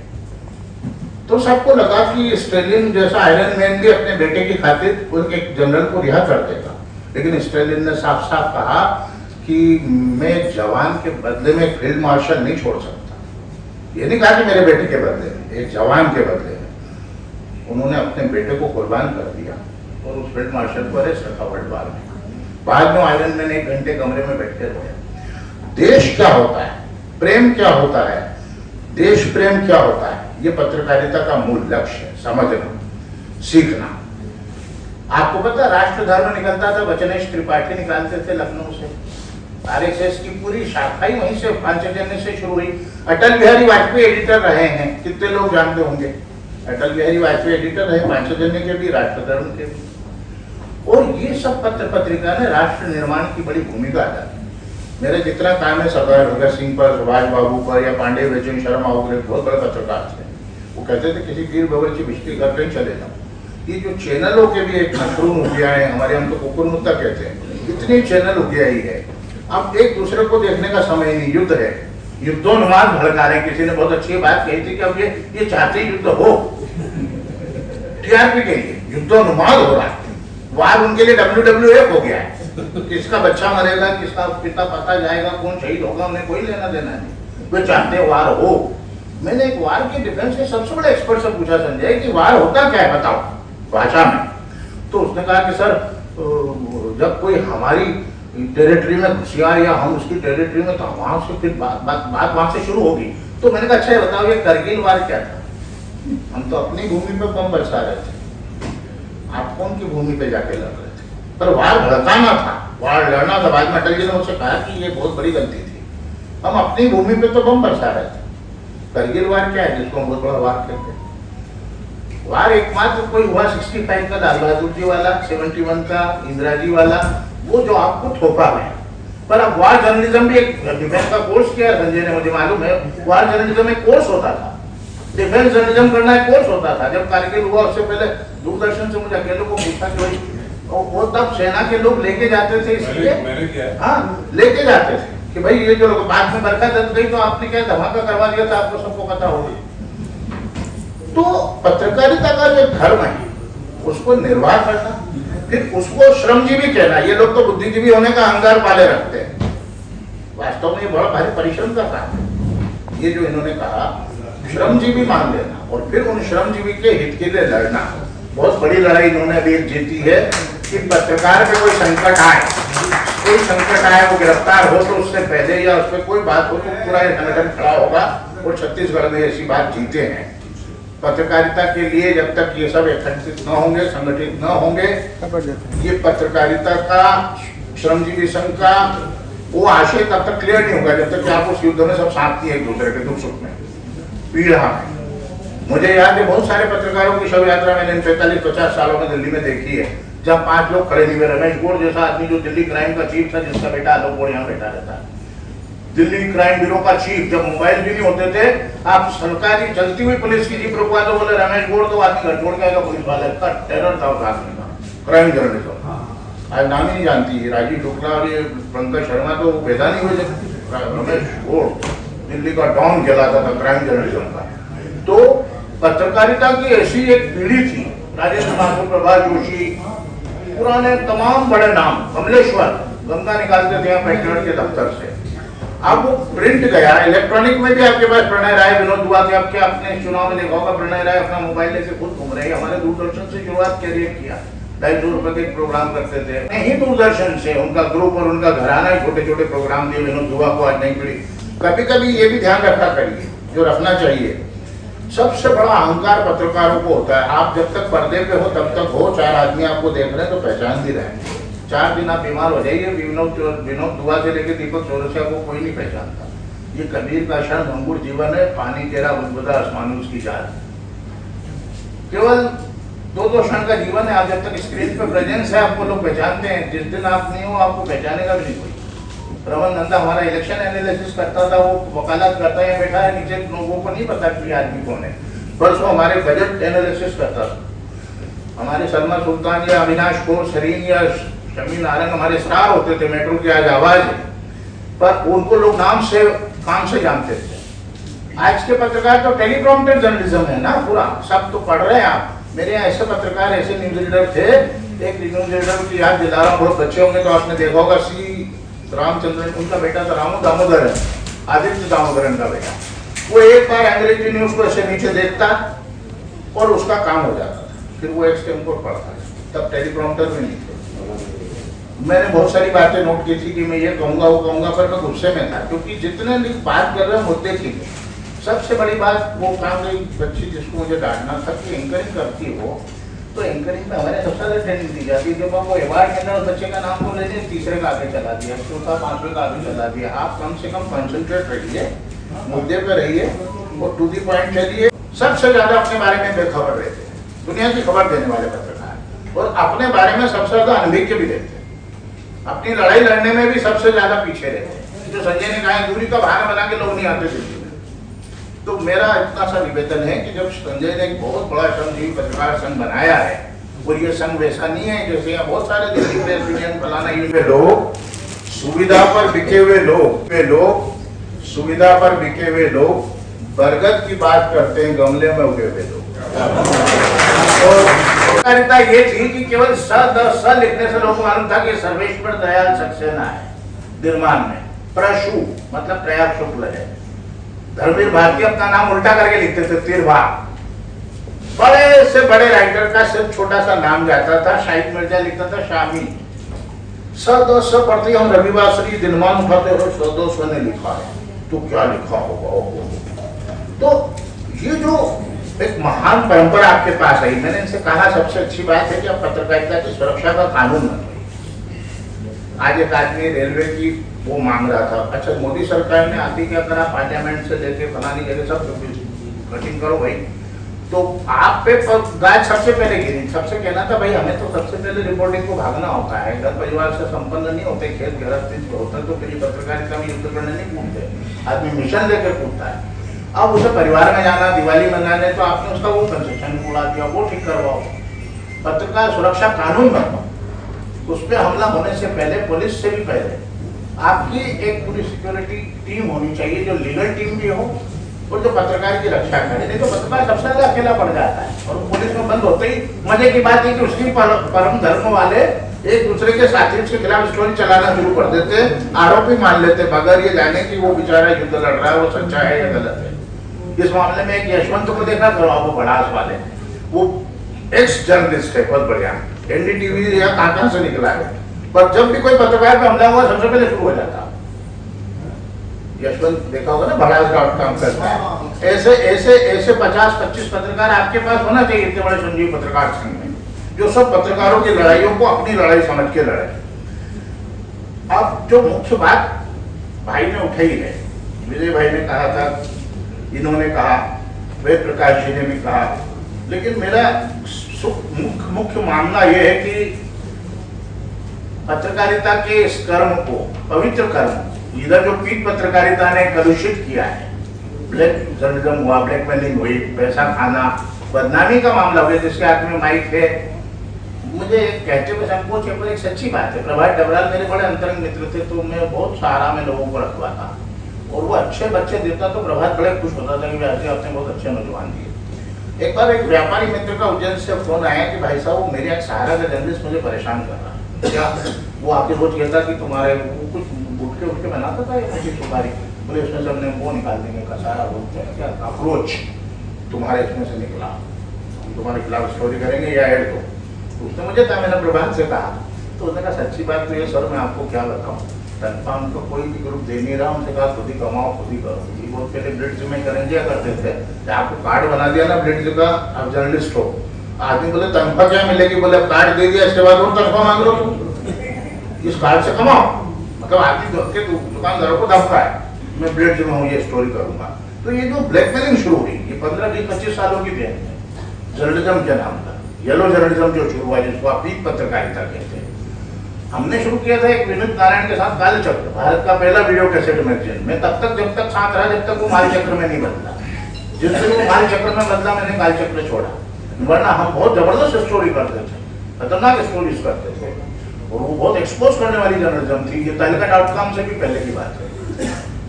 S12: तो सबको लगा कि स्टेलिन जैसा आयरन मैन भी अपने बेटे की खातिर उनके जनरल को रिहा कर देगा, लेकिन स्टेलिन ने साफ साफ कहा कि मैं जवान के बदले में फील्ड मार्शल नहीं छोड़ सकता। ये नहीं कहा कि मेरे बेटे के बदले में, एक जवान के बदले में। उन्होंने अपने बेटे को कुर्बान कर दिया और उस फील्ड मार्शल को अरेस्ट रखा वर्ल्ड वॉर में। बाद में आयरन मैन 1 घंटे कमरे में बैठ के रोया। देश क्या होता है, प्रेम क्या होता है, देश प्रेम क्या होता है, ये पत्रकारिता का मूल लक्ष्य है, समझना, सीखना। आपको पता राष्ट्र धर्म निकलता था, बचनेश त्रिपाठी निकालते थे लखनऊ से, आरएसएस की पूरी शाखा ही वहीं से पांचजन्य से शुरू हुई। अटल बिहारी वाजपेयी एडिटर रहे हैं, कितने लोग जानते होंगे, अटल बिहारी वाजपेयी एडिटर रहे, पांचजन्य के भी, राष्ट्र धर्म के भी। और ये सब पत्र पत्रिका ने राष्ट्र निर्माण की बड़ी भूमिका अदा की। मेरा जितना काम है सरदार भगत सिंह पर, सुभाष बाबू पर, या पांडे वैजयंत शर्मा वगैरह बहुत बड़े पत्रकार थे, वो कहते थे किसी वीर बावर्ची बिस्ती घर कहीं चले जाओ। ये जो चैनलों के भी एक मशरूम हो गया है, हमारे हम तो कुकुर मुद्दा कहते हैं, इतनी चैनल हो गया ही है। अब एक दूसरे को देखने का समय नहीं, युद्ध है, युद्धोन्माद भड़का रहे। किसी ने बहुत अच्छी बात कही थी कि अब ये चाहते युद्ध हो, टीआरपी के लिए युद्धोन्माद हो रहा है। वार उनके लिए WWF हो गया है, किसका बच्चा मरेगा, किसका पिता पता जाएगा, कौन शहीद होगा, उन्हें कोई लेना देना नहीं, वे चाहते वार हो। मैंने एक वार के डिफेंस के सबसे बड़े एक्सपर्ट से पूछा संजय कि वार होता क्या है बताओ भाषा में, तो उसने कहा कि सर जब कोई हमारी टेरिटरी में घुसिया या हम उसकी टेरिटरी में, तो वहां से फिर बात वहां से शुरू होगी। तो मैंने कहा अच्छा ये बताओ, ये करगिल वार क्या था? हम तो अपनी भूमि पे बम बरसा रहे थे, आप कौन की भूमि पे जाके लड़ रहे थे? पर वार भड़काना था, वार लड़ना था। बाद में अटल जी ने मुझसे कहा कि ये बहुत बड़ी गलती थी, हम अपनी भूमि पे तो बम बरसा रहे थे। करगिल वार क्या है जिसको हम बहुत बड़ा वार कहते हैं? वार एकमात्र कोई हुआ 65 का लाल बहादुर जी वाला, 71 का इंदिरा जी वाला, वो जो आपको थोपा है। पर अब वार जर्नलिज्म भी एक डिफेंस का कोर्स किया संजय ने, मुझे मालूम है। वार जर्नलिज्म एक कोर्स होता था, डिफेंस जर्नलिज्म करना एक कोर्स होता था। जब कारगिल हुआ उससे पहले दूरदर्शन से मुझे अकेले को पूछा कि भाई वो तब सेना के लोग लेके जाते थे, इसलिए हाँ लेके जाते थे कि भाई ये जो बाद में बरखा दल गई तो आपने क्या धमाका करवा दिया था, आपको सबको पता होगी। तो पत्रकारिता का जो धर्म है उसको निर्वाह करना, फिर उसको श्रमजीवी कहना। ये लोग तो बुद्धिजीवी होने का अहंकार पाले रखते हैं, वास्तव में ये बड़ा भारी परिश्रम का काम है। ये जो इन्होंने कहा श्रमजीवी मान लेना और फिर उन श्रमजीवी के हित के लिए लड़ना, बहुत बड़ी लड़ाई इन्होंने अभी जीती है कि पत्रकार पे कोई संकट आए, वो गिरफ्तार हो तो उससे पहले या उस पर कोई बात हो तो पूरा संगठन खड़ा होगा। और छत्तीसगढ़ में ऐसी बात जीते हैं। पत्रकारिता के लिए जब तक ये सब एकत्रित न होंगे, संगठित न होंगे, ये पत्रकारिता का, श्रमजीवी संघ का वो आशय तब तक क्लियर नहीं होगा जब तक कि आप उस युद्ध में सब साथ नहीं है, एक दूसरे के दुख सुख में, पीड़ा में। मुझे याद है बहुत सारे पत्रकारों की शव यात्रा मैंने 45-50 सालों में दिल्ली में देखी है, जब 5 लोग खड़े नहीं हुए। रमेश गोड़ जैसा आदमी जो दिल्ली क्राइम का चीफ था, जिसका बेटा आलोक गोड़ यहाँ बैठा रहता है, दिल्ली क्राइम ब्यूरो का चीफ, जब मोबाइल भी नहीं होते थे, आप सरकारी चलती हुई पुलिस की जीप रुकवा दो, बोले रमेश गोड़ तो आदमी घर छोड़ के आएगा पुलिस वाले का। टेरर था उस आदमी का, क्राइम जर्नलिज्म। आज नाम ही नहीं जानती है, राजीव शुक्ला और ये पंकज शर्मा तो पैदा नहीं हुए थे। रमेश गोड़ दिल्ली का डॉन कहलाता था क्राइम जर्नलिज्म का। तो पत्रकारिता की ऐसी एक पीढ़ी थी, राजेंद्र ठाकुर, प्रभात जोशी, पुराने तमाम बड़े नाम, कमलेश्वर गंगा निकालते थे यहाँ पैकेट के दफ्तर से। अब वो प्रिंट गया, इलेक्ट्रॉनिक में भी आपके पास प्रणय राय, विनोद दुआ थे, आपके अपने चुनाव में देखा होगा, प्रणय राय अपना मोबाइल लेके खुद घूम रहे हैं। हमारे दूरदर्शन से शुरुआत कैरियर किया, 250 रुपए के प्रोग्राम करते थे, नहीं दूरदर्शन से उनका ग्रुप और उनका घराना छोटे छोटे प्रोग्राम दिए विनोद दुआ को। आज नहीं पड़ी। कभी कभी ये भी ध्यान रखा करिए, जो रखना चाहिए, सबसे बड़ा अहंकार पत्रकारों को होता है। आप जब तक पर्दे पे हो तब तक हो, 4 आदमी आपको देख रहे हैं तो पहचान भी रहे। 4 दिन आप बीमार हो जाइए, विनोद दुआ से लेकर दीपक चौरसिया को कोई नहीं पहचानता। ये कबीर का क्षण भंगुर जीवन है, पानी तेरा बुदबुदा आसमान उसकी जान। केवल 2 क्षण का जीवन है। आप जब तक स्क्रीन पे प्रेजेंस है आपको लोग पहचानते हैं, जिस दिन आप नहीं हो आपको पहचानेगा भी नहीं कोई। रमन नंदा हमारा इलेक्शन एनालिसिस करता था, वो वकालत करता है, बैठा है नीचे, लोगों को नहीं पता कि आदमी कौन है। परसों हमारे बजट एनालिसिस करता था, हमारे सलमा सुल्तान या अविनाश कौर सरीन या शमी नारंग हमारे स्टार होते थे, मेट्रो की आज आवाज है, पर उनको लोग नाम से काम से जानते थे। आज के पत्रकार तो टेलीप्रॉम्प्टर जर्नलिज्म है ना पूरा, सब तो पढ़ रहे हैं आप। मेरे यहाँ ऐसे पत्रकार, ऐसे न्यूज रीडर थे, एक न्यूज रीडर की याद दिला रहा हूँ, बहुत बच्चे होंगे तो आपने देखा होगा, सी रामचंद्रन, उनका बेटा था रामू दामोदरन, आदित्य दामोदरन का बेटा। वो एक बार अंग्रेजी न्यूज को ऐसे नीचे देखता और उसका काम हो जाता था, फिर वो एक्सटेम कोड पढ़ता, तब टेलीप्रॉम्प्टर में नहीं थे। मैंने बहुत सारी बातें नोट की थी कि मैं ये कहूंगा वो कहूंगा, पर मैं गुस्से में था, क्योंकि जितने लोग बात कर रहे हैं मुद्दे की, सबसे बड़ी बात वो काम गई बच्ची जिसको मुझे डांटना था कि एंकरिंग करती हो तो एंकरिंग में हमारे सबसे ज्यादा ट्रेनिंग दी जाती है। जब आपको अवार्ड मिलना है, बच्चे का नाम को लेने, तीसरे का आगे चला दिया, चौथा 5वें का आगे चला दिया। आप कम से कम कंसंट्रेट रहिए, मुद्दे पे रहिए और टू दी पॉइंट चलिए। सबसे ज्यादा अपने बारे में बेखबर रहते हैं, दुनिया की खबर देने वाले पत्रकार, और अपने बारे में सबसे ज्यादा अनभिज्ञ भी रहते हैं, अपनी लड़ाई लड़ने में भी सबसे ज्यादा पीछे रहते हैं। जो संजय ने कहा, दूरी का बहाना बना के लोग नहीं आते दिल्ली में। तो मेरा इतना सा निवेदन है कि जब संजय ने एक बहुत बड़ा श्रमजीवी पत्रकार संघ बनाया है, और ये संघ वैसा नहीं है जैसे यहाँ बहुत सारे दिल्ली प्रेस यूनियन फलाना यूनियन लोग, सुविधा पर बिके हुए लोग, सुविधा पर बिके हुए लोग बरगद की बात करते हैं, गमले में उगे हुए लोग। और पत्रकारिता ये थी कि केवल स लिखने से लोगों को मालूम था कि सर्वेश्वर दयाल सक्सेना है निर्माण में, प्रशु मतलब प्रयाग शुक्ल है। धर्मवीर भारती अपना नाम उल्टा करके लिखते थे, तिरभा। बड़े से बड़े राइटर का सिर्फ छोटा सा नाम जाता था, शाहिद मिर्जा लिखता था शामी, सदोष पढ़ते हम रविवार श्री दिनमान उठाते हो सदोष ने लिखा है तो क्या लिखा होगा। तो ये जो एक महान परंपरा आपके पास है, मैंने इनसे कहा सबसे अच्छी बात है कि आप पत्रकारिता की सुरक्षा का कानून बनाइए। आज एक आदमी रेलवे की वो मांग रहा था, अच्छा मोदी सरकार ने आती क्या करा, पार्लियामेंट से लेके फलानी जगह सब कटिंग करो भाई, तो आप पे गाय सबसे पहले गिरी। सबसे कहना था भाई हमें तो सबसे पहले रिपोर्टिंग को भागना होता है, घर परिवार से संपन्न नहीं होते, खेत गृहस्थी होते तो फिर पत्रकारिता में युद्ध करने नहीं कूदते, आदमी मिशन लेकर कूदता है। अब उसे परिवार में जाना, दिवाली मनाने, तो आपने उसका वो कंसेशन उड़ा दिया, वो ठीक करवाओ। पत्रकार सुरक्षा कानून बनाओ, उस पर हमला होने से पहले, पुलिस से भी पहले आपकी एक पूरी सिक्योरिटी टीम होनी चाहिए, जो लीगल टीम भी हो और जो पत्रकार की रक्षा करे। नहीं तो पत्रकार सबसे ज्यादा अकेला पड़ जाता है और पुलिस में बंद होते ही मजे की बात है कि उसकी परम धर्म वाले एक दूसरे के साथी के खिलाफ स्टोरी चलाना शुरू कर देते, आरोपी मान लेते बगैर ये जाने कि वो बेचारा युद्ध लड़ रहा है, वो सच्चा है या गलत है। इस मामले में एक यशवंत को देखा करो, वो बड़ास वाले, वो एक्स जर्नलिस्ट है, बहुत बढ़िया, एनडीटीवी या कहां से निकला है, पर जब भी कोई पत्रकार पे हमला हुआ सबसे पहले शुरू हो जाता। यशवंत देखा होगा ना, भड़ास.com करता है। ऐसे ऐसे ऐसे 50-25 पत्रकार आपके पास होना चाहिए, इतने बड़े संजीव पत्रकार संघ में, जो सब पत्रकारों की लड़ाइयों को अपनी लड़ाई समझ के लड़े। अब जो मुख्य बात भाई ने उठाई है, विजय भाई ने कहा था, इन्होंने कहा, वेद प्रकाश जी ने भी कहा, लेकिन मेरा मुख्य मामला यह है कि पत्रकारिता के इस कर्म को, पवित्र कर्म, इधर जो पीठ पत्रकारिता ने कलुषित किया है, ब्लैक जर्नलिज्म हुआ, ब्लैकमेलिंग हुई, पैसा खाना, बदनामी का मामला हुआ, जिसके हाथ में माइक है, मुझे कहते हुए संकोच है, पर एक सच्ची बात है, प्रभात डबराल मेरे बड़े अंतरंग मित्र थे, तो मैं बहुत सहारा में लोगों को रखवाता और वो अच्छे बच्चे देता तो प्रभात बड़े खुश होता था कि वैसे आपने बहुत अच्छे नौजवान दिए। एक बार एक व्यापारी मित्र का उज्जैन से फोन आया कि भाई साहब वो मेरे एक सहारा का जर्नलिस्ट मुझे परेशान कर रहा है, क्या वो आके रोज कहता कि तुम्हारे कुछ गुटके उठके बनाता था या मुझे सुपारी, बोले उसमें से हमने वो निकाल देंगे, कसारा बोलते हैं क्या, अप्रोच तुम्हारे इसमें से निकला, हम तुम्हारे खिलाफ स्टोरी करेंगे या ऐड दो। तो उसने मुझे था, मैंने प्रभात से कहा, तो उसने कहा सच्ची बात तो ये सर मैं आपको क्या बताऊँ, तनख्वाह उनको कोई भी ग्रुप दे नहीं रहा, उनसे कहा खुद ही कमाओ खुद ही करो। ये बहुत पहले ब्लिट्ज में करेंगे करते थे, आपको कार्ड बना दिया ना ब्लिट्ज का, आप जर्नलिस्ट हो, आदमी बोले तनख्वाह क्या मिलेगी, बोले कार्ड दे दिया, इसके बाद और तनख्वाह मांग लो, इस कार्ड से कमाओ। मतलब आदमी के दुकानदारों को धमका है, मैं ब्लिट्ज में हूँ ये स्टोरी करूंगा। तो ये जो ब्लैकमेलिंग शुरू हुई, ये 15-20-25 सालों की देन है जर्नलिज्म के नाम पर, येलो जर्नलिज्म जो शुरू हुआ, जिसको आप पीठ पत्रकारिता कहते हैं। हमने शुरू किया था एक विनीत नारायण के साथ कालचक्र, भारत का पहला वीडियो कैसेट मैगजीन में, तब तक जब तक साथ रहा जब तक वो मालचक्र में नहीं बदला। जिस दिन वो मालचक्र में बदला मैंने कालचक्र छोड़ा, वरना हम बहुत जबरदस्त स्टोरी करते थे, खतरनाक स्टोरीज करते थे और वो बहुत एक्सपोज करने वाली जर्नलिज्म थी। ये तहलका.com से भी पहले की बात है।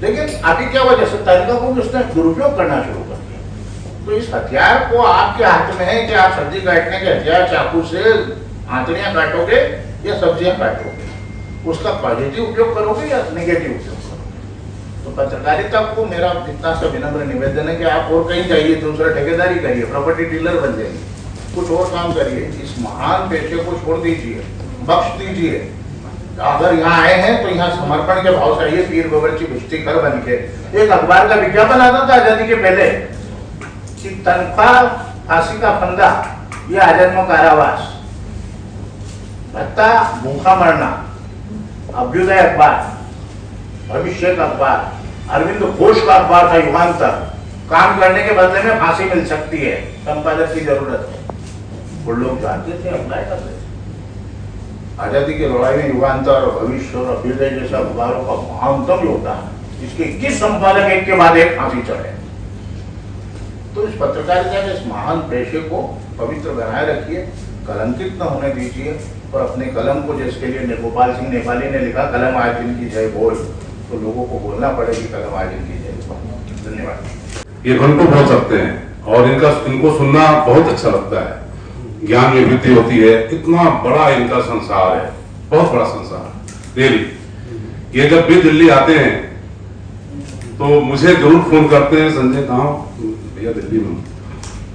S12: लेकिन अभी क्या वजह से तहलका को भी उसने दुरुपयोग करना शुरू कर दिया। तो इस हथियार को आपके हाथ में है कि आप सब्जी काटने के हथियार चाकू से आंतड़ियां काटोगे या सब्जियां काटोगे, उसका पॉजिटिव उपयोग करोगे या नेगेटिव उपयोग करोगे। तो पत्रकारिता को मेरा इतना सा विनम्र निवेदन है कि आप और कहीं जाइए, दूसरा ठेकेदारी करिए, प्रॉपर्टी डीलर बन जाइए, कुछ और काम करिए, इस महान पेशे को छोड़ दीजिए, बख्श दीजिए। अगर यहाँ आए हैं तो यहाँ समर्पण के भाव से आइए, पीर बावर्ची कुश्ती कर बन के। एक अखबार का विज्ञापन आता था आजादी के पहले कि तनख्वाह, फांसी का फंदा, ये आजन्म कारावास, भत्ता, भूखा मरना। अभ्युदय अखबार, भविष्य का अखबार, अरविंद घोष का अखबार था युगांतर, काम करने के बदले में फांसी मिल सकती है, संपादक की जरूरत है। वो लोग जाते थे, अप्लाई करते थे। आजादी की लड़ाई में युगांतर और भविष्य और अभ्युदय जैसे अखबारों का महानतम योगदान, इसके 21 संपादक एक के बाद एक फांसी चढ़े। तो इस पत्रकारिता के इस महान पेशे को पवित्र बनाए रखिए, कलंकित न होने दीजिए और अपने कलम को, जिसके लिए गोपाल सिंह नेपाली ने लिखा कलम आज दिन की जय बोल, तो लोगों को बोलना पड़ेगी कलम आज दिन की जय बोल। धन्यवाद।
S2: ये घंटों बोल सकते हैं और इनको सुनना बहुत अच्छा लगता है, ज्ञान में वृद्धि होती है। इतना बड़ा इनका संसार है, बहुत बड़ा संसार रियली। ये जब भी दिल्ली आते हैं तो मुझे जरूर फोन करते हैं, संजय कहाँ भैया, दिल्ली में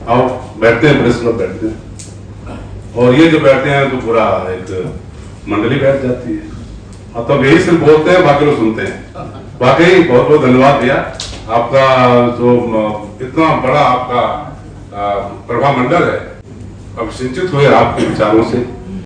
S2: आओ, बैठते हैं, प्रेस क्लब बैठते हैं, और ये जो बैठते हैं तो पूरा एक मंडली बैठ जाती है। और तब यही सिर्फ बोलते हैं, बाकी लोग सुनते हैं। वाकई बहुत बहुत धन्यवाद भैया, आपका जो इतना बड़ा आपका प्रभामंडल है, अब सिंचित हुए आपके विचारों से।